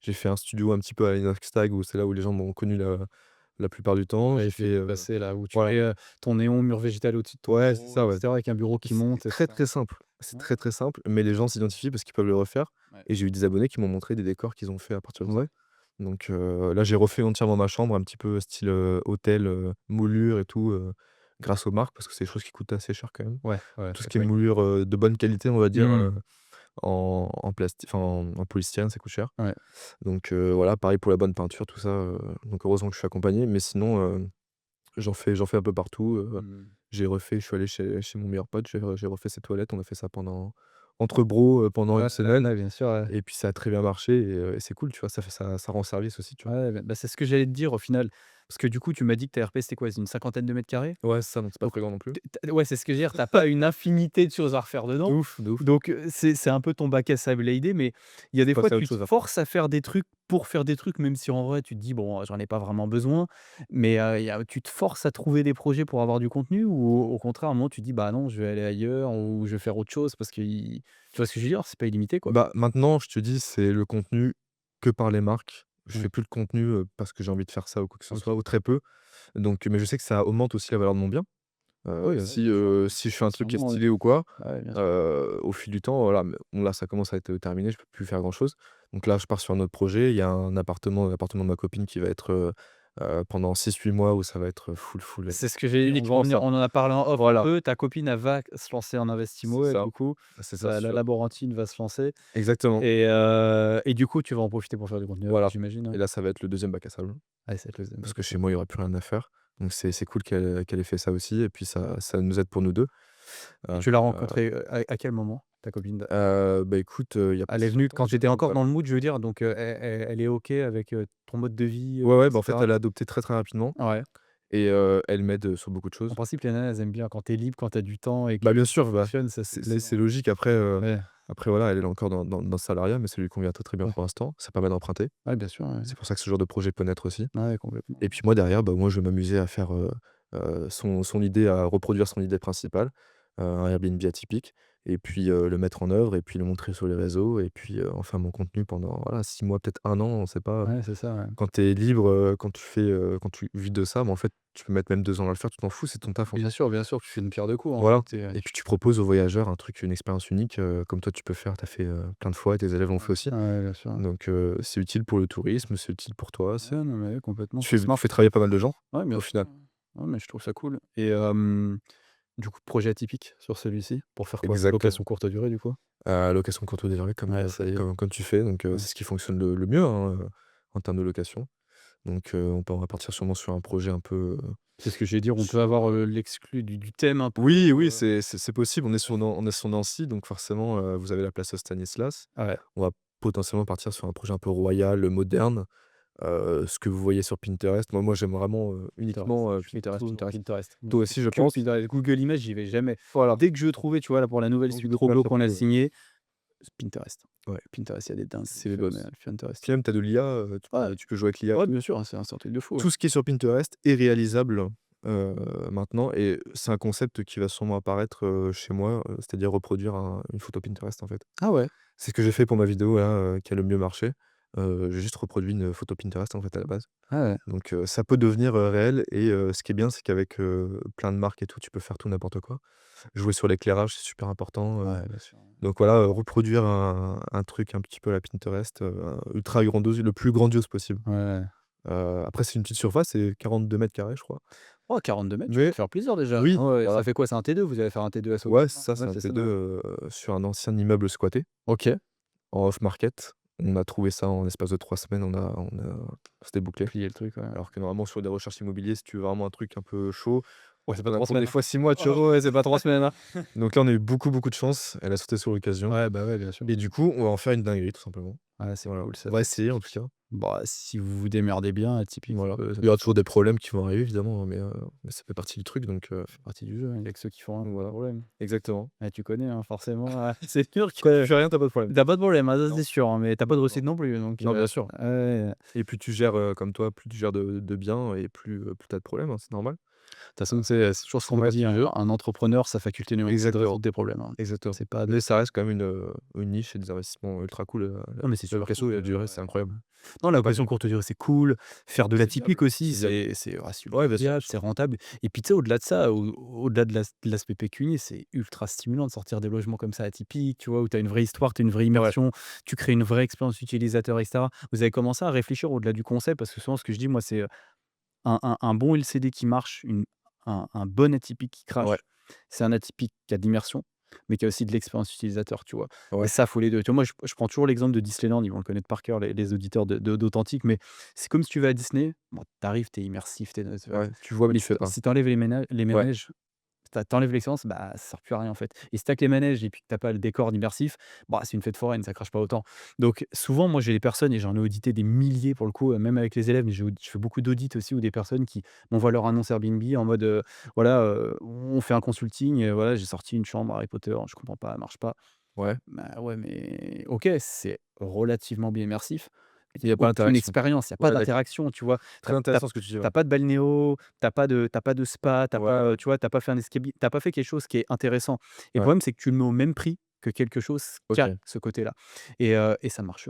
j'ai fait un studio un petit peu à l'Inoxtag où c'est là où les gens m'ont connu la plupart du temps. Ouais, J'ai je l'ai fait, vu passer là, où tu voilà. mets, ton néon mur végétal au-dessus de ton Ouais, c'est bureau ça, et ouais. cetera, avec un bureau qui C'est monte et très, cetera. très simple. C'est Ouais, très, très simple, mais les gens s'identifient parce qu'ils peuvent le refaire ouais. et j'ai eu des abonnés qui m'ont montré des décors qu'ils ont fait à partir de ça. Ouais. Donc là, j'ai refait entièrement ma chambre, un petit peu style, hôtel, moulure et tout, grâce aux marques parce que c'est des choses qui coûtent assez cher quand même. Ouais, ouais, Tout ce c'est qui est vrai. moulure, de bonne qualité, on va dire, Mmh. en polystyrène, ça coûte cher. Ouais. Donc voilà, pareil pour la bonne peinture, tout ça, donc heureusement que je suis accompagné, mais sinon, j'en fais un peu partout, Mmh. je suis allé chez mon meilleur pote, j'ai refait ses toilettes, on a fait ça entre bros, pendant une Ouais, semaine ouais, bien sûr, ouais. et puis ça a très bien marché et c'est cool, tu vois? Ça rend service aussi, tu vois? Ouais, bah, c'est ce que j'allais te dire au final. Parce que du coup, tu m'as dit que ta RP, c'était quoi? C'est une cinquantaine de mètres carrés? Ouais, c'est ça, donc c'est pas Donc très grand non plus. ouais, c'est ce que je veux dire, tu pas une infinité de choses à refaire De dedans. ouf, de ouf. Donc c'est un peu ton bac à sable à idées, mais il y a Faut des fois, passer à autre tu te chose après. forces à faire des trucs pour faire des trucs, même si en vrai, tu te dis: «Bon, j'en ai pas vraiment besoin». Mais il y a tu te forces à trouver des projets pour avoir du contenu ou au contraire, à un moment, tu te dis: «Bah non, je vais aller ailleurs ou je vais faire autre chose» parce que tu vois ce que je veux dire? C'est pas illimité, quoi. Bah, maintenant, je te dis, c'est le contenu que par les marques. Je Ouais. fais plus le contenu, parce que j'ai envie de faire ça ou quoi que ce soit, OK. ou très peu. Donc mais je sais que ça augmente aussi la valeur de mon bien. Oui, ouais, Si, bien sûr, si je fais un truc qui est financièrement, oui. stylé ou quoi, Bah ouais, bien sûr. au fil du temps, voilà, mais bon là, ça commence à être, terminé, je peux plus faire grand chose. Donc là, je pars sur un autre projet. Il y a l'appartement de ma copine qui va être, pendant 6 8 mois où ça va être, full C'est ce que j'ai dit, on va en uniquement venir ça. on en a parlé en off un Voilà, peu. Ta copine, elle va se lancer en c'est Investimo, elle, ça, du coup. c'est ça, La sûr. laborantine va se lancer Exactement, et du coup, tu vas en profiter pour faire du contenu avec, voilà j'imagine, ouais? et là, ça va être le deuxième bac à sable. Ouais, ça va être le Parce bac que à chez sable. moi, il y aurait plus rien à faire. Donc c'est cool qu'elle ait fait ça aussi et puis ça nous aide pour nous 2. Et Heu tu l'as rencontrée, à quel moment, ta copine? bah, écoute, il y a pas Elle est si venue longtemps, quand il y a j'étais pas encore longtemps. dans le mood, je veux dire, donc elle est OK avec, ton mode de vie, Ouais, ouais, et bah, en fait, cetera? elle a adopté très, très rapidement Ouais. et elle m'aide, sur beaucoup de En choses. principe, les nanas, elles aiment bien quand tu es libre, quand tu as du temps et que Bah, bien tout sûr, bah, fonctionne, ça c'est c'est excellent. logique après, Ouais, après voilà, elle est encore dans le salariat, mais ça lui convient très, très bien ouais. pour l'instant. Ça permet d'emprunter. Ouais, bien sûr, ouais. C'est pour ça que ce genre de projet peut naître aussi Ouais, complètement. et puis moi derrière, bah, moi je vais m'amuser à faire, son idée, à reproduire son idée principale, un Airbnb atypique et puis, le mettre en œuvre et puis le montrer sur les réseaux et puis, en faire mon contenu pendant, voilà, 6 mois, peut-être 1 an, on sait pas. Ouais, c'est ça, ouais. Quand tu es libre, quand tu vis de ça, bah, en fait, tu peux mettre même 2 ans à le faire, tu t'en fous, c'est ton taf, en fait. Bien sûr, tu fais une pierre deux coups, en fait. Voilà, et puis tu proposes aux voyageurs un truc, une expérience unique, comme toi tu peux faire, tu as fait, plein de fois et tes élèves l'ont fait aussi. Ouais, bien sûr. Donc c'est utile pour le tourisme, c'est utile pour toi, c'est Ouais, non, mais ouais, complètement, tu c'est fais tu smart. fais travailler pas mal de gens, Ouais, bien au sûr. final. Ouais, mais je trouve ça cool et du coup, projet atypique sur celui-ci, pour faire quoi? Exactement. Location courte durée, du coup? Location courte durée comme, Ouais, ça y est. comme tu fais, donc Ouais. c'est ce qui fonctionne le mieux, hein, en termes de location. Donc on va partir sûrement sur un projet un peu, C'est ce que j'allais dire, on peut sur, avoir, l'exclu du thème un peu oui, ou, oui, c'est possible. On est sur Nancy, donc forcément, vous avez la place Stanislas. ouais, On va potentiellement partir sur un projet un peu royal, moderne, ce que vous voyez sur Pinterest. Moi j'aime vraiment, Pinterest, uniquement, je suis Pinterest, trop Pinterest. Pinterest. Moi, Toi c'est aussi, je que pense? Pinterest. Google Images, j'y vais jamais. Voilà. Dès que je veux trouver, tu vois, là, pour la nouvelle Donc suite Google Maps Grosblo qu'on a après, signée, c'est Pinterest. ouais, Pinterest, il y a des dingues, c'est des le choses, Pinterest. puis même tu as de l'IA, Ouais, tu peux jouer avec l'IA. ouais, bien sûr, c'est un truc de fou, ouais. Tout ce qui est sur Pinterest est réalisable, maintenant, et c'est un concept qui va sûrement apparaître, chez moi, c'est-à-dire reproduire une photo Pinterest, en fait. Ah ouais? C'est ce que j'ai fait pour ma vidéo là, qui a le mieux marché. J'ai juste reproduit une photo Pinterest, en fait, à la base. Ah ouais. Donc ça peut devenir, réel, et ce qui est bien, c'est qu'avec, plein de marques et tout, tu peux faire tout n'importe quoi. Jouer sur l'éclairage, c'est super important, Ouais, bien sûr. donc voilà, reproduire un truc un petit peu à la Pinterest, ultra grandiose, le plus grandiose possible. Ouais. Après c'est une petite surface, c'est 42 carrés, je crois. Oh, 42 mètres, tu peux Mais te faire plaisir déjà. oui, Ouais, ça voilà. fait quoi? C'est un T2? Vous allez faire un T2 à Ouais, Sogo? c'est ça, Ouais, c'est un c'est ça, T2, ouais. sur un ancien immeuble squatté, OK. en off market. On a trouvé ça en l'espace de 3 semaines, c'était bouclé. Plier le truc, ouais. Alors que normalement sur des recherches immobilières, si tu veux vraiment un truc un peu chaud, Ouais, c'est pas on a 3 pour des semaines, hein. fois 6 mois, tu vois? Oh ouais, c'est pas 3 semaines, hein. Donc là, on a eu beaucoup, beaucoup de chance, elle a sauté sur l'occasion, Ouais, bah, ouais, bien sûr. et du coup, on va en faire une dinguerie, tout simplement. Ouais, c'est Voilà, cool ça. on va essayer en tout cas. Bah, si vous vous démerdez bien, typique, Voilà. ça Il y aura toujours des problèmes qui vont arriver évidemment, hein, mais ça fait partie du truc, donc fait partie du jeu, hein. Il y a que ceux qui font rien qui ont voilà. pas de problème. Exactement. Ouais, tu connais, hein, forcément, ouais, c'est sûr Quand tu que fais rien, tu as pas de problème. tu as pas de problème, hein, ça Non, c'est sûr, hein, mais tu as pas de non, non. réussite non plus, donc Non, bien sûr, ouais. et plus tu gères, comme toi, plus tu gères de bien, et plus tu as de problèmes, hein, c'est normal. De toute façon, c'est toujours ce Ça qu'on fait m'a partie dit, du jeu. un entrepreneur, sa faculté numéro 1, c'est de Exactement, résoudre des problèmes, hein. exactement. C'est pas de Mais ça reste quand même une niche et des investissements ultra cool, non, mais c'est la super location cool, et la durée, ouais. c'est incroyable. Non, la Pas location du courte durée, c'est cool. Faire de C'est viable, l'atypique aussi, c'est viable. c'est Ouais, bien sûr, viable, c'est rentable et puis, tu sais, au-delà de ça, au-delà de l'aspect pécunier, c'est ultra stimulant de sortir des logements comme ça atypiques, tu vois? Où tu as une vraie histoire, tu as une vraie ouais, immersion, tu crées une vraie expérience utilisateur et cetera. Vous avez commencé à réfléchir au-delà du concept? Parce que souvent, ce que je dis, moi, c'est, un bon LCD qui marche, un bon atypique qui ouais, crache, c'est un atypique qui a de l'immersion, mais qui a aussi de l'expérience utilisateur, tu vois? Et ouais, ça, faut les 2. Tu vois, moi, je prends toujours l'exemple de Disneyland, ils vont le connaître par cœur, les auditeurs d'Authentique, mais c'est comme si tu vas à Disney, bon, tu arrives, tu es immersif, tu ouais, tu vois mais mais tu fais pas. si tu enlèves les Ouais, manèges, tu enlèves l'expérience, bah, ça sert plus à rien, en fait. Et si tu que les manèges et puis que tu pas le décor d'immersif, bah, c'est une fête foraine, ça crache pas autant. Donc souvent, moi, j'ai des personnes et j'en ai audité des milliers pour le coup, même avec les élèves, mais je fais beaucoup d'audits aussi ou des personnes qui m'envoient leur annonce Airbnb en mode, voilà, on fait un consulting, voilà, j'ai sorti une chambre Harry Potter, je comprends pas, elle marche pas. ouais, Bah, ouais, mais OK, c'est relativement bien immersif. il y a pas Aucune d'interaction. expérience, il y a pas Ouais, d'accord. d'interaction, tu vois? Tu Très as intéressant ce que tu dis, ouais. pas de balnéo, t'as pas de spa, t'as Ouais, pas, tu vois, t'as pas fait un escape tu pas fait quelque chose qui est intéressant et le ouais, problème, c'est que tu le mets au même prix que quelque chose qui a OK. ce côté-là et ça marche,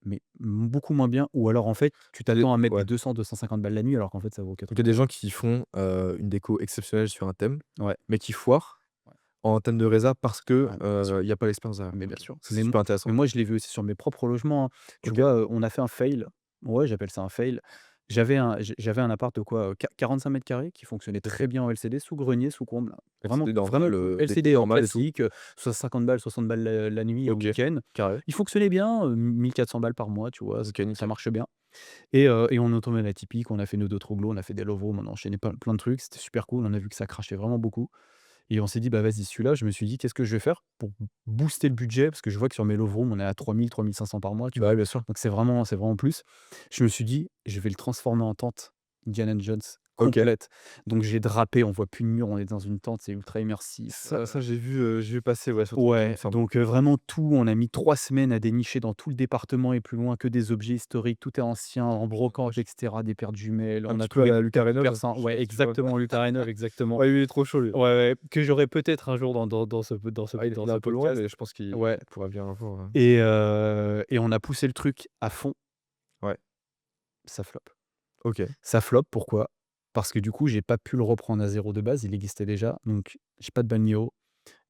mais beaucoup moins bien ou alors, en fait, tu Tu t'attends à mettre des Ouais, 200-250 balles la nuit alors qu'en fait, ça vaut donc il y a des 80 €. gens qui font, une déco exceptionnelle sur un thème, Ouais, mais qui foirent ouais, en thème de résa parce que, ouais, mais bien sûr, il y a pas l'expérience derrière. mais bien OK. sûr, Ça, c'est super mais intéressant. moi, je l'ai vu aussi sur mes propres logements, hein. Tu OK. vois, on a fait un fail. Ouais, j'appelle ça un fail. J'avais un appart de quoi, 45 m² qui fonctionnait OK. très bien en LCD, sous grenier, sous comble. Vraiment LCD vraiment normal, cool. des LCD prix en normal et tout? classique, soit 50 balles, 60 balles la nuit et au OK. week-end. Carré. Il fonctionnait bien, 1 400 balles par mois, tu vois? OK, Ça nickel. marche bien et on automate atypique, on a fait nos 2 troglos, on a fait des love rooms, on a enchaîné plein de trucs, c'était super cool. On a vu que ça crachait vraiment beaucoup. Et on s'est dit: «Bah, vas-y, celui-là», je me suis dit: «Qu'est-ce que je vais faire pour booster le budget?» parce que je vois que sur mes love rooms, on est à 3 000-3 500 par mois, tu Bah, vois? ouais, bien sûr. Donc c'est vraiment plus. Je me suis dit: «Je vais le transformer en tente Indiana Jones OK. complète. Donc j'ai drapé, on voit plus de mur, on est dans une tente, c'est ultra immersif, Ça j'ai vu passer, ouais, sur TikTok, il me ouais, semble. donc vraiment tout, on a mis 3 semaines à dénicher dans tout le département et plus loin, que des objets historiques, tout est ancien, en Putain la brocante vache. et cetera, des paires de jumelles, Un on a petit peu à trouvé la peut-être Luca du Rénov'? persan, Je sais pas ouais, si tu vois? exactement, Luca Rénov, exactement. Ouais, lui, il est trop chaud, lui. Ouais, ouais, que j'aurais peut-être un jour Ah, il dans est ce un peu loin, podcast. mais je pense qu'il Ouais, pourra venir un jour, et on a poussé le truc à fond, Ouais, ça flop. OK. Ça flop, pourquoi? Parce que du coup, j'ai pas pu le reprendre à zéro de base, il existait déjà, donc j'ai pas de balnéo,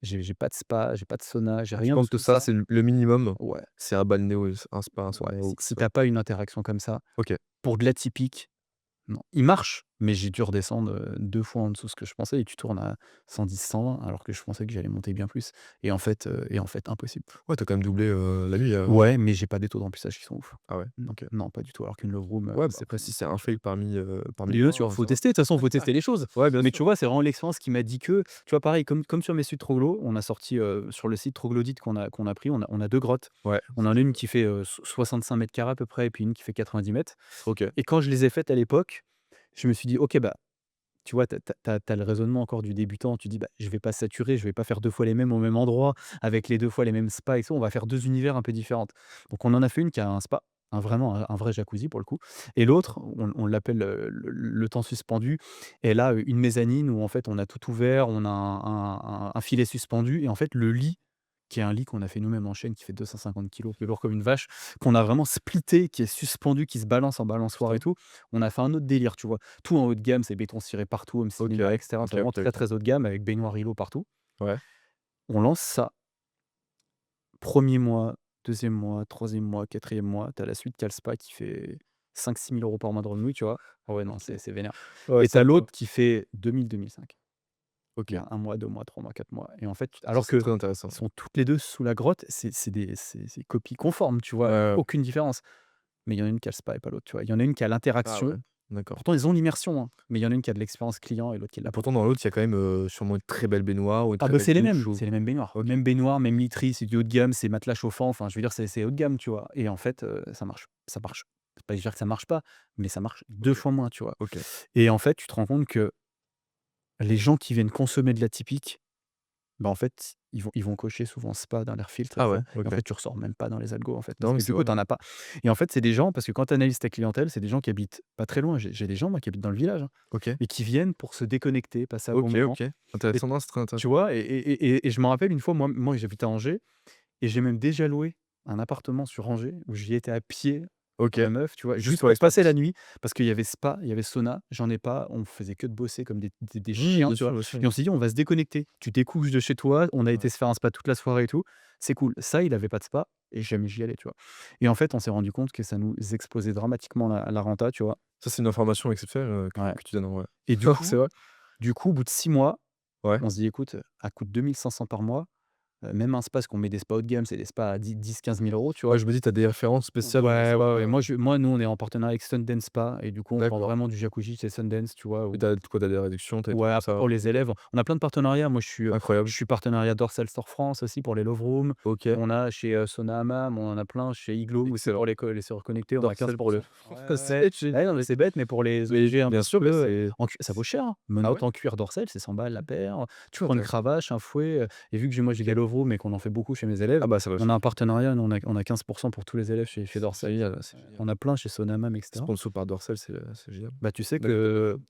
j'ai pas de spa, j'ai pas de sauna, j'ai Je rien de pense que tout ça, ça. c'est le minimum. Ouais, C'est un balnéo, un spa, un ouais, sauna ou si que ce si soit. tu pas une interaction comme ça, OK. pour de l'atypique, non. Il marche, mais j'ai dû redescendre, 2 fois en dessous de ce que je pensais et tu tournes à 110-120 alors que je pensais que j'allais monter bien plus et en fait impossible. Ouais, tu as quand même doublé, la nuit, Ouais, mais j'ai pas des taux de remplissage qui sont ouf. Ah ouais? Non, OK. non, pas du tout, alors qu'une love room, Ouais, bah, c'est après si c'est un fail parmi bien plein, sûr, faut ça va. tester, de toute façon, faut tester les choses. Ouais, bien Mais tu sûr. vois, c'est vraiment l'expérience qui m'a dit que tu vois, pareil, comme sur mes sites Troglo, on a sorti, sur le site Troglodyte qu'on a pris, on a 2 grottes. Ouais, On en a une qui fait, 65 m² à peu près et puis une qui fait 90 mètres. OK. Et quand je les ai faites à l'époque, je me suis dit: «OK, bah» tu vois, tu as le raisonnement encore du débutant. Tu dis: «Bah, je vais pas saturer, je vais pas faire 2 fois les mêmes au même endroit, avec les 2 fois les mêmes spas et tout. On va faire 2 univers un peu différentes». Donc on en a fait une qui a un spa, un vrai jacuzzi pour le coup, et l'autre, on l'appelle, le temps suspendu. Elle a, une mezzanine où en fait on a tout ouvert, on a un filet suspendu et en fait le lit, qui est un lit qu'on a fait nous-mêmes en chaîne, qui fait 250 kilogrammes, plus lourd comme une vache, qu'on a vraiment splitté, qui est suspendu, qui se balance en balançoire et Putain. tout. On a fait un autre délire, tu vois? Tout en haut de gamme, c'est béton ciré partout, home OK. cinéma et cetera. C'est OK, vraiment OK, très, OK. très haut de gamme avec baignoire îlot partout. Ouais. On lance ça, 1er mois, 2e mois, 3e mois, 4e mois, tu as la suite qui a le spa qui fait 5 000-6 000 € par mois de revenus, tu vois? Ah ouais, non, c'est vénère, Ouais, et tu as sympa. l'autre qui fait 2 000-2 500. Il y OK. a 1 mois, 2 mois, 3 mois, 4 mois et en fait, Ça, alors c'est que très intéressant. ils sont toutes les 2 sous la grotte, c'est copies conformes, tu Ouais, vois? ouais. Aucune différence. Mais il y en a une qui a le spa et pas l'autre, tu vois? Il y en a une qui a Ah ouais, l'interaction. d'accord. Pourtant, ils ont l'immersion, hein, mais il y en a une qui a de l'expérience client et l'autre qui Et l'a pas. pourtant dans l'autre, il y a quand même, sûrement une très belle baignoire ou une Ah très bah, belle douche ou c'est les mêmes baignoires. OK. Même baignoire, même literie, c'est du haut de gamme, c'est matelas chauffant, enfin, je veux dire, c'est haut de gamme, tu vois? Et en fait, ça marche. C'est pas dire que ça marche pas, mais ça marche 2 OK. fois moins, tu vois? OK. Et en fait, tu te rends compte que les gens qui viennent consommer de l'atypique, bah, en fait, ils vont cocher souvent spa dans leur filtre et Ah tout ouais? ça, et en OK. fait, tu ressors même pas dans les algos, en fait, parce Non, mais que c'est du coup, vrai, tu en hein. as pas, et en fait, c'est des gens parce que quand tu analyses ta clientèle, c'est des gens qui habitent pas très loin. J'ai des gens, moi, qui habitent dans le village, hein, OK. et qui viennent pour se déconnecter, passer un bon OK, moment, OK. et Intéressant, non, c'est très tu intéressant. vois? Et je me rappelle une fois, moi, j'habite à Angers et j'ai même déjà loué un appartement sur Angers où j'y étais à pied OK. pour ma meuf, tu vois? Juste Juste pour pour passer la l'expérience. nuit parce qu'il y avait spa, il y avait sauna, j'en ai pas, on faisait que de bosser comme des Oui, chiens, tu vois? bien sûr. Et on s'est dit: «On va se déconnecter». Tu découches de chez toi, on a Ouais. été se faire un spa toute la soirée et tout, c'est cool. Ça, il avait pas de spa et jamais j'y allais, tu vois? Et en fait, on s'est rendu compte que ça nous explosait dramatiquement la renta, tu vois? Ça, c'est une information exceptionnelle, Ouais, que tu donnes, en vrai. et du Non, c'est coup vrai. du coup, au bout de 6 mois, Ouais. on se dit: «Écoute, à coût de 2 500 par mois». Même un spa, parce qu'on met des spas haut de gamme, c'est des spas à 10-15 000 €, tu Ouais, vois? je me dis, tu as des références spéciales dans Ouais, ça, ouais, ouais. Moi, nous, on est en partenariat avec Sundance Spa et du coup, on vend d'accord. vraiment du jacuzzi chez Sundance, tu vois? Et Ou tu as quoi? Tu as des réductions, tu as des trucs ouais, comme après ça? pour les OK. élèves, on a plein de partenariats. Moi, je Incroyable. suis partenariat Dorsal Store France aussi pour les love rooms. OK. On a chez, Sauna Hammam, on en a plein chez Igloo aussi Excellent. pour les sœurs connectées, on a Dorsal pour le 15%. Ouais, ouais. c'est génial. Ouais, non, mais c'est bête, mais pour les Mais obliger un bien petit sûr, mais peu, c'est en cu ça vaut cher, hein. ah ouais? Menottes en cuir Dorsal, c'est 100 balles la paire. Tu Très prends une intéressant. cravache, un fouet, et vu que moi j'ai des OK. love rooms et qu'on en fait beaucoup chez mes élèves, Ah bah, ça va on a un changer. partenariat, nous on a 15% pour tous les élèves chez C'est Dorsal. génial, c'est génial. On a plein chez Sonamam et cetera. Sponsor par Dorsal, c'est génial. Bah, D'accord.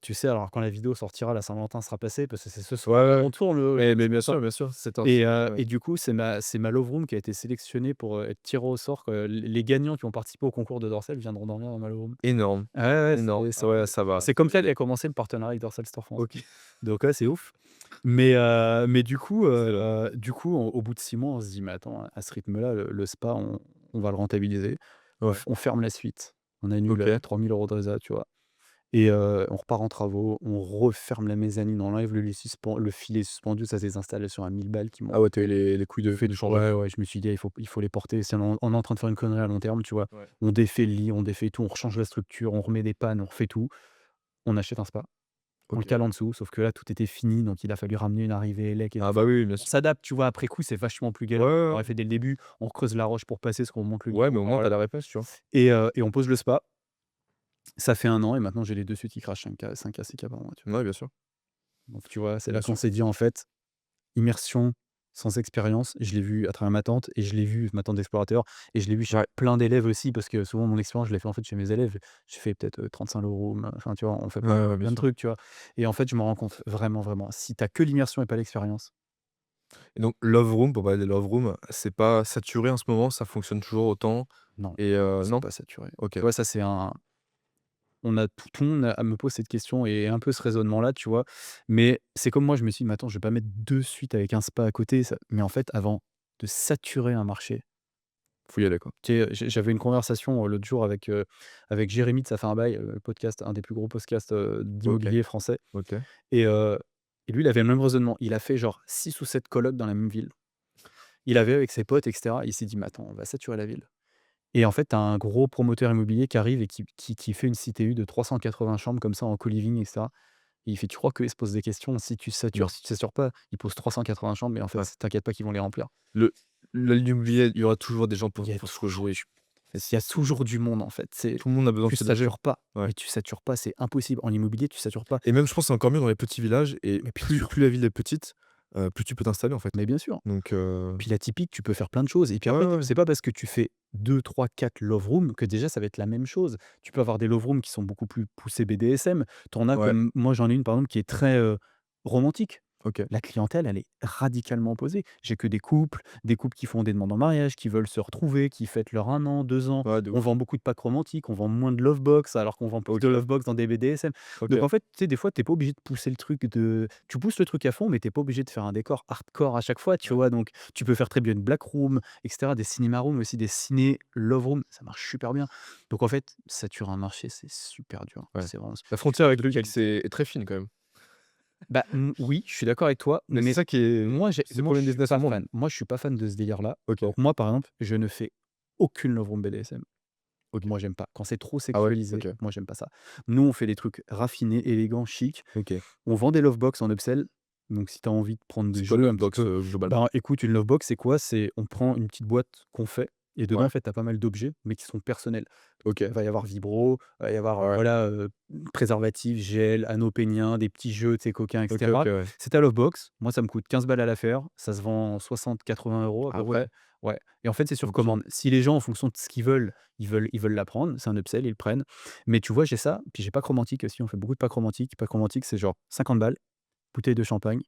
tu sais, alors quand la vidéo sortira, la Saint-Valentin sera passée parce que c'est ce Ouais, soir ouais, qu'on ouais. tourne Mais c'est ça. bien sûr, c'est un Et ouais. du coup, c'est ma love room qui a été sélectionnée pour, être tirée au sort, les gagnants qui ont participé au concours de Dorsal viendront dormir dans ma love room. Énorme, Ouais, ouais, énorme. c'est Ah c'est ouais, ça va, c'est comme ça qu'a commencé le partenariat avec Dorsal Store France. OK. Donc ouais, c'est ouf. Mais du coup, au bout de 6 mois, on se dit: «Mais attends, à ce rythme-là, le spa, on va le rentabiliser». Ouais. On ferme la suite. On annule, OK. 3 000 € de résa, tu vois? Et on repart en travaux, on referme la mezzanine, on enlève le filet suspendu, ça, c'est des installations à 1 000 balles qui m'ont Ah ouais, tu as eu les couilles de fait changer. ouais, ouais, je me suis dit: «Il faut les porter, c'est on est en train de faire une connerie à long terme», tu vois? Ouais. On défait le lit, on défait tout, on rechange la structure, on remet des pannes, on refait tout. On achète un spa, on le OK. cale en dessous, sauf que là, tout était fini, donc il a fallu ramener une arrivée élec et tout. Ah bah, Enfin, oui, bien on sûr. s'adapte, tu vois? Après coup, c'est vachement plus Ouais, galère ouais, qu'on ouais. aurait fait dès le début. On creuse la roche pour passer parce qu'on monte le Ouais, mais niveau, au enfin moins tu voilà. as la réponse, tu vois? Et on pose le spa. Ça fait 1 an et maintenant j'ai les 2 suites qui crachent 5K, 6K par mois, tu Ouais, bien sûr, vois? Donc tu vois, c'est bien là qu'on sûr. s'est dit en fait, immersion sans expérience. Je l'ai vu à travers ma tante et je l'ai vu, ma tante d'explorateur, et je l'ai vu chez Ouais, plein d'élèves aussi parce que souvent mon expérience, je l'ai fait en fait chez mes élèves. J'ai fait peut-être, 35 € enfin tu vois? On fait ouais, ouais, bien plein de sûr. trucs, tu vois? Et en fait, je me rends compte vraiment, vraiment, si tu as que l'immersion et pas l'expérience, Et donc Love Room, pour parler des Love Room, c'est pas saturé en ce moment? Ça fonctionne toujours autant? non, Et c'est non? pas saturé. OK. Tu vois, ça c'est un on a tout le monde me pose cette question et un peu ce raisonnement-là, tu vois? Mais c'est comme moi, je me suis dit: «Mais attends, je vais pas mettre 2 suites avec un spa à côté, ça» mais en fait, avant de saturer un marché, Faut y aller, quoi. tu sais, j'avais une conversation, l'autre jour avec Jérémy de Ça fait un bail, le podcast, un des plus gros podcasts, OK, d'immobilier français, OK. et lui, il avait le même raisonnement. Il a fait genre 6 ou 7 colocs dans la même ville. Il avait avec ses potes et cetera. Il s'est dit: «Mais attends, on va saturer la ville». Et en fait, tu as un gros promoteur immobilier qui arrive et qui fait une CTU de 380 chambres comme ça en co-living et cetera. Et il fait: «Tu crois qu'eux, ils se posent des questions? Si tu Non. satures, si tu satures pas, ils posent 380 chambres, mais en fait, Ouais. t'inquiète pas qu'ils vont les remplir». Le l'immobilier, il y aura toujours des gens Il y a pour se rejouer. toujours du monde, en fait. C'est Tout le monde a besoin de tu se dégager. satures pas, Ouais. mais tu satures pas, c'est impossible. En immobilier, tu satures pas. Et même je pense que c'est encore mieux dans les petits villages et Mais bien plus sûr, plus la ville est petite, plus tu peux t'installer en fait. mais bien sûr. Donc Puis la typique, tu peux faire plein de choses et puis ouais, après, ouais, ouais. c'est pas parce que tu fais 2, 3, 4 love rooms que déjà ça va être la même chose. Tu peux avoir des love rooms qui sont beaucoup plus poussés BDSM. Tu en as Ouais, comme moi, j'en ai une par exemple qui est très, romantique. OK. La clientèle, elle est radicalement opposée. J'ai que des couples qui font des demandes en mariage, qui veulent se retrouver, qui fêtent leurs 1 an, 2 ans. Ouais, de On ouf. vend beaucoup de packs romantiques, on vend moins de love box alors qu'on vend plus de OK, love box dans des BDSM. Donc OK. en fait, tu sais, des fois, tu es pas obligé de pousser le truc de tu pousses le truc à fond, mais tu es pas obligé de faire un décor hardcore à chaque fois, tu Ouais. vois? Donc tu peux faire très bien une black room et cetera, des cinéma rooms aussi, des ciné love room, ça marche super bien. Donc en fait, saturer un marché, c'est super dur. Ouais. C'est vraiment La tu frontière avec le tu luxe est très fine quand même. bah, oui, je suis d'accord avec toi, Mais c'est mais ça qui est c'est le moi, je problème des suis business au pas monde. fan. Moi, je suis pas fan de ce délire-là. OK, Donc moi, par exemple, je ne fais aucune love room BDSM. OK. Moi, j'aime pas. Quand c'est trop Ah ouais? sexualisé, OK, moi, j'aime pas ça. Nous, on fait des trucs raffinés, élégants, chics. OK. On vend des love box en upsell. Donc si tu as envie de prendre des C'est quoi jeux le un petit Unbox, peu, globalement? ben, écoute, une love box, c'est quoi? C'est on prend une petite boîte qu'on fait et dedans, Ouais, en fait, tu as pas mal d'objets, mais qui sont personnels. OK. Il va y avoir vibro, il va y avoir, Ouais. voilà, préservatifs, gel, anneaux péniens, des petits jeux, tu sais, coquins et OK, OK, cetera. ouais. C'est ta love box. Moi, ça me coûte 15 balles à la faire. Ça se vend 60-80 € à Ah peu ouais? près. Ouais, et en fait, c'est sur OK. commande. Si les gens, en fonction de ce qu'ils veulent, ils veulent la prendre, c'est un upsell, ils le prennent. Mais tu vois, j'ai ça, puis j'ai pack romantique aussi. On fait beaucoup de pack romantique. Pack romantique, c'est genre 50 balles, bouteille de champagne.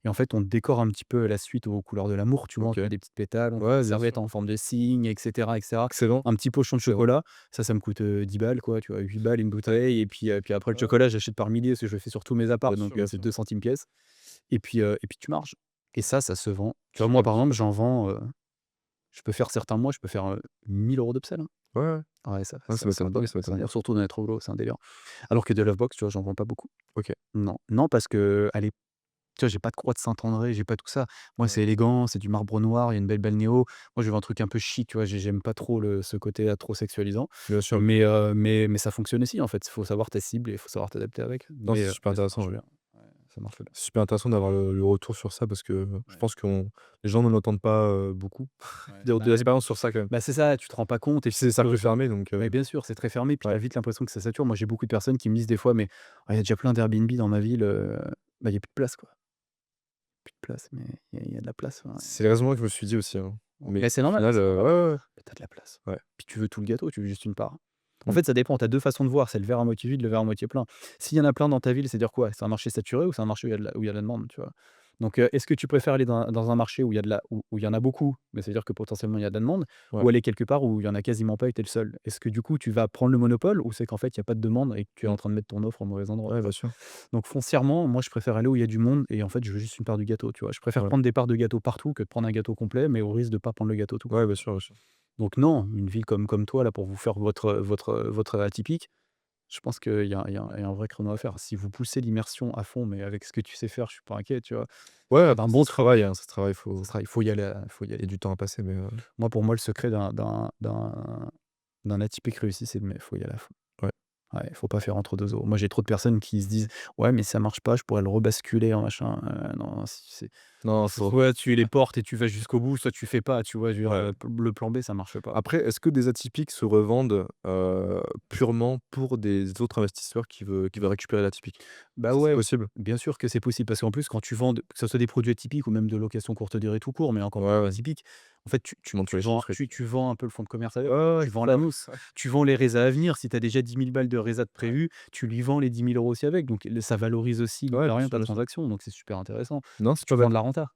Et en fait, on décore un petit peu la suite aux couleurs de l'amour, tu vois? On OK. te met des petites pétales, on te met Ouais, une bien sûr. serviette en forme de cygne et cetera. Excellent, Un petit pochon de excellent. chocolat, ça me coûte, 10 balles quoi, tu vois? 8 balles, une bouteille, et puis après le Ouais, chocolat, j'achète par milliers parce que je le fais sur tous mes apparts, donc bien c'est sûr. 2 centimes pièce, et puis tu marges. Et ça se vend. Tu vois, moi, Super, par exemple, super. j'en vends, je peux faire certains mois, je peux faire, 1 000 € d'upsell, hein. Ouais, ouais. Ouais, ça Non, ça ça c'est un m'étonne pas, délire, ça m'étonne pas. surtout dans les trop c'est un délire. Alors que des Lovebox, tu vois, j'en vends pas beaucoup. OK. Non, non parce qu'à l'é tu vois, j'ai pas de croix de Saint-André, j'ai pas tout ça. Moi, Ouais. c'est élégant, c'est du marbre noir, il y a une belle balnéo. Moi, je veux un truc un peu chic, tu vois? J'aime pas trop ce côté, trop sexualisant. Bien sûr, OK. Mais ça fonctionne aussi, en fait. Il faut savoir ta cible et il faut savoir t'adapter avec. Non, Mais c'est super ça intéressant, marche ouais. bien. Ouais, ça marche bien. C'est super intéressant d'avoir le retour sur ça parce que je Ouais, pense qu'on les gens ne l'entendent pas, beaucoup. ouais. Dire de Bah, l'expérience sur ça quand même. c'est ça, tu te rends pas compte et Puis c'est des cercles fermés donc mais bien sûr, c'est très fermé, puis tu as ouais. vite l'impression que ça sature. Moi, j'ai beaucoup de personnes qui me disent des fois: «Mais il y a déjà plein d'Airbnb dans ma ville, bah, il y a plus de place, quoi. Plus de place», mais il y a de la place, ouais. C'est le raisonnement que je me suis dit aussi, hein. Ouais. Mais Mais c'est au normal, final, c'est normal. ouais, ouais, ouais. Bah, tu de la place. Ouais. Puis tu veux tout le gâteau, tu veux juste une part. En Mmh. fait, ça dépend, tu as 2 façons de voir, c'est le verre à moitié vide, le verre à moitié plein. S'il y en a plein dans ta ville, c'est-à-dire quoi? C'est un marché saturé ou c'est un marché où il y a de la demande, tu vois? Donc, est-ce que tu préfères aller dans un marché où il y a de la où il y en a beaucoup, mais c'est à dire que potentiellement il y a de la demande, Ouais. ou aller quelque part où il y en a quasiment pas et tu es le seul? Est-ce que du coup tu vas prendre le monopole ou c'est qu'en fait il y a pas de demande et que tu es en Mmh. train de mettre ton offre au mauvais endroit, Ouais, tu bien vois? sûr. Donc foncièrement, moi je préfère aller où il y a du monde et en fait je veux juste une part du gâteau, tu vois? Je préfère Ouais. prendre des parts de gâteau partout que de prendre un gâteau complet, mais au risque de pas prendre le gâteau tout Ouais, court. bien sûr, bien sûr. Donc non, une ville comme toi là pour vous faire votre atypique, je pense qu'il y a un vrai créneau à faire. Si vous poussez l'immersion à fond, mais avec ce que tu sais faire, je suis pas inquiet, tu vois? Ouais, Faire après un ça bon se truc, travaille, hein, ça se travaille, ça sera il faut y aller, faut y il y a aller. du temps à passer mais Moi, pour moi, le secret d'un atypique réussi, c'est mais faut y aller à fond. ouais. Ouais, il faut pas faire entre 2 eaux. Moi, j'ai trop de personnes qui se disent: «Ouais, mais ça marche pas, je pourrais le rebasculer en machin». Non, Non, c'est trop. Soit tu les portes et tu vas jusqu'au bout, soit tu fais pas, tu vois? Je veux dire, Ouais. le plan B, ça marche pas. Après, est-ce que des atypiques se revendent, purement pour des autres investisseurs qui veulent récupérer l'atypique? Bah, Ça, c'est ouais, possible? bien sûr que c'est possible parce qu'en plus quand tu vends que ce soit des produits atypiques ou même de location courte durée tout court, mais encore Ouais, plus ouais. atypiques, en fait, Tu montes les chiffres et puis tu vends un peu le fonds de commerce avec, ouais, ouais, ouais, tu c'est vends ça, ouais. l'annonce, Ouais. tu vends les résas à venir. Si tu as déjà 10 000 balles de résas de Ouais. prévus, tu lui vends les 10 000 € aussi avec, donc ça valorise aussi, mine Ouais, de bien rien, sûr, ta bien sûr. transaction, donc c'est super intéressant. Non, c'est Tu pas vends bête. de la renta.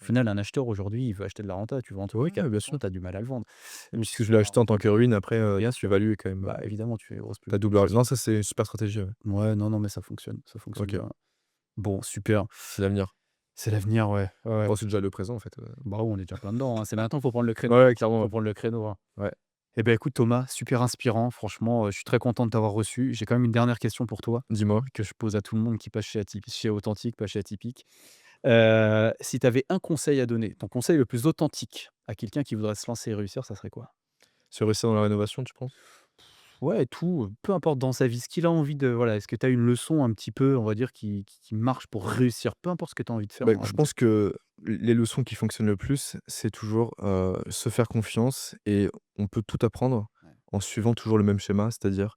Au final, un acheteur aujourd'hui, il veut acheter de la renta, tu vends un truc Ouais, à bien sûr. 4 tu as du mal à le vendre. Même si je l'ai acheté en tant que ruine, après, Bien tu sûr, évalues quand même, bah, évidemment, tu fais une grosse plus. ta double non, ça, c'est une super stratégie, ouais. Ouais, non, non, mais ça fonctionne OK, bien. Bon, super. c'est l'avenir. C'est l'avenir, ouais, ouais, ouais. Bon, c'est déjà le présent, en fait, Bah, on est déjà plein dedans, hein. C'est maintenant, faut prendre le créneau. ouais, clairement, Faut ouais. prendre le créneau, hein. Ouais, Eh ben, écoute Thomas, super inspirant, franchement, je suis très content de t'avoir reçu. J'ai quand même une dernière question pour toi, dis-moi? que je pose à tout le monde qui passe chez Authentique, pas chez Atypique. Si tu avais un conseil à donner, ton conseil le plus authentique à quelqu'un qui voudrait se lancer et réussir, ça serait quoi? Sur réussir dans la rénovation, tu penses? Ouais, tout, peu importe dans sa vie, ce qu'il a envie de voilà, est-ce que tu as une leçon un petit peu, on va dire, qui marche pour réussir? Peu importe ce que tu as envie de faire Bah, dans la je vie. pense que les leçons qui fonctionnent le plus, c'est toujours, se faire confiance et on peut tout apprendre Ouais. en suivant toujours le même schéma, c'est-à-dire,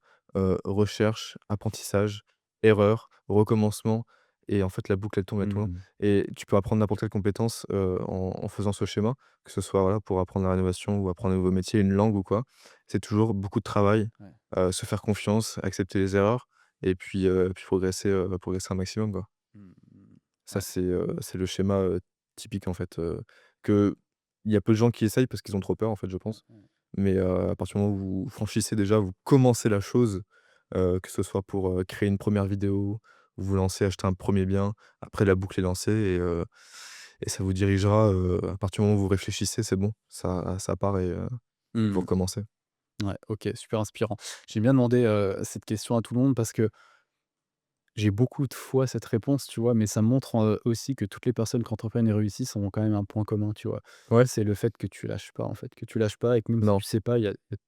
recherche, apprentissage, erreur, recommencement et en fait la boucle elle tourne, elle tourne Mmh. et tu peux apprendre n'importe quelle compétence, en faisant ce schéma, que ce soit, voilà, pour apprendre la rénovation ou apprendre un nouveau métier, une langue ou quoi. C'est toujours beaucoup de travail, Ouais. se faire confiance, accepter les erreurs et puis progresser un maximum, quoi. Mmh mh. Ça, Ouais. c'est le schéma, typique, en fait, qu'il y a peu de gens qui essayent parce qu'ils ont trop peur, en fait, je pense. Ouais. Mais, à partir du moment où vous franchissez déjà, vous commencez la chose, que ce soit pour, créer une première vidéo, vous vous lancez, acheter un premier bien, après la boucle est lancée et ça vous dirigera, à partir du moment où vous réfléchissez, c'est bon, ça part et vous Mmh. recommencez. Ouais, OK, super inspirant. J'aime bien demander, cette question à tout le monde parce que j'ai beaucoup de fois cette réponse, tu vois? Mais ça montre, aussi que toutes les personnes qui entreprennent et réussissent ont quand même un point commun, tu vois? Ouais, C'est le fait que tu lâches pas, en fait, que tu lâches pas et que même si non. tu sais pas,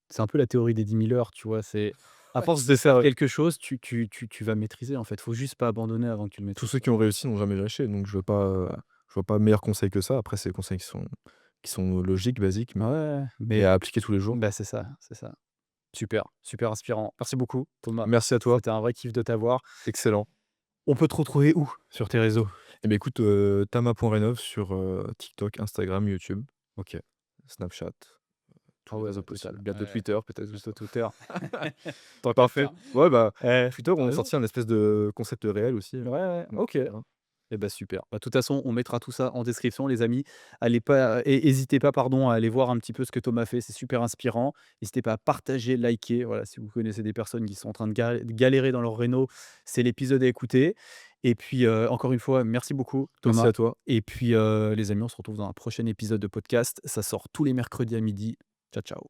c'est un peu la théorie des 10 000 heures, tu vois? C'est à Ouais, force c'est de ça, faire ouais. quelque chose, tu vas maîtriser, en fait. Faut juste pas abandonner avant que tu le Tous maîtrises, ceux quoi. qui ont réussi n'ont jamais lâché, donc Ouais. je vois pas meilleur conseil que ça. Après, c'est des conseils qui sont logiques, basiques, Ouais, mais ouais, et mais à appliquer tous les jours. bah, c'est ça, c'est ça. Super, super inspirant. Merci beaucoup, Thomas. Merci à toi, C'était un vrai kiff de t'avoir. excellent. On peut te retrouver où sur tes réseaux? Et beh, écoute, tama.rénov sur, TikTok, Instagram, YouTube, OK. Snapchat, tous Ah les ouais, réseaux la totale. possibles. Bientôt Ouais. Twitter peut-être, je sais Bientôt pas. Twitter. Tant qu'à Parfait. faire. Ouais, bah, Eh, Twitter, tu on a raison. sorti un espèce de concept réel aussi, Ouais, ouais, donc OK. voilà. Et bah, super. Bah, de toute façon, on mettra tout ça en description, les amis. Allez pas hé hésitez pas, pardon, à aller voir un petit peu ce que Thomas fait, c'est super inspirant. N'hésitez pas à partager, liker, voilà, si vous connaissez des personnes qui sont en train de galérer dans leur réno, c'est l'épisode à écouter. Et puis, encore une fois, merci beaucoup, Merci Thomas. à toi. Et puis, les amis, on se retrouve dans un prochain épisode de podcast. Ça sort tous les mercredis à midi. Ciao, ciao.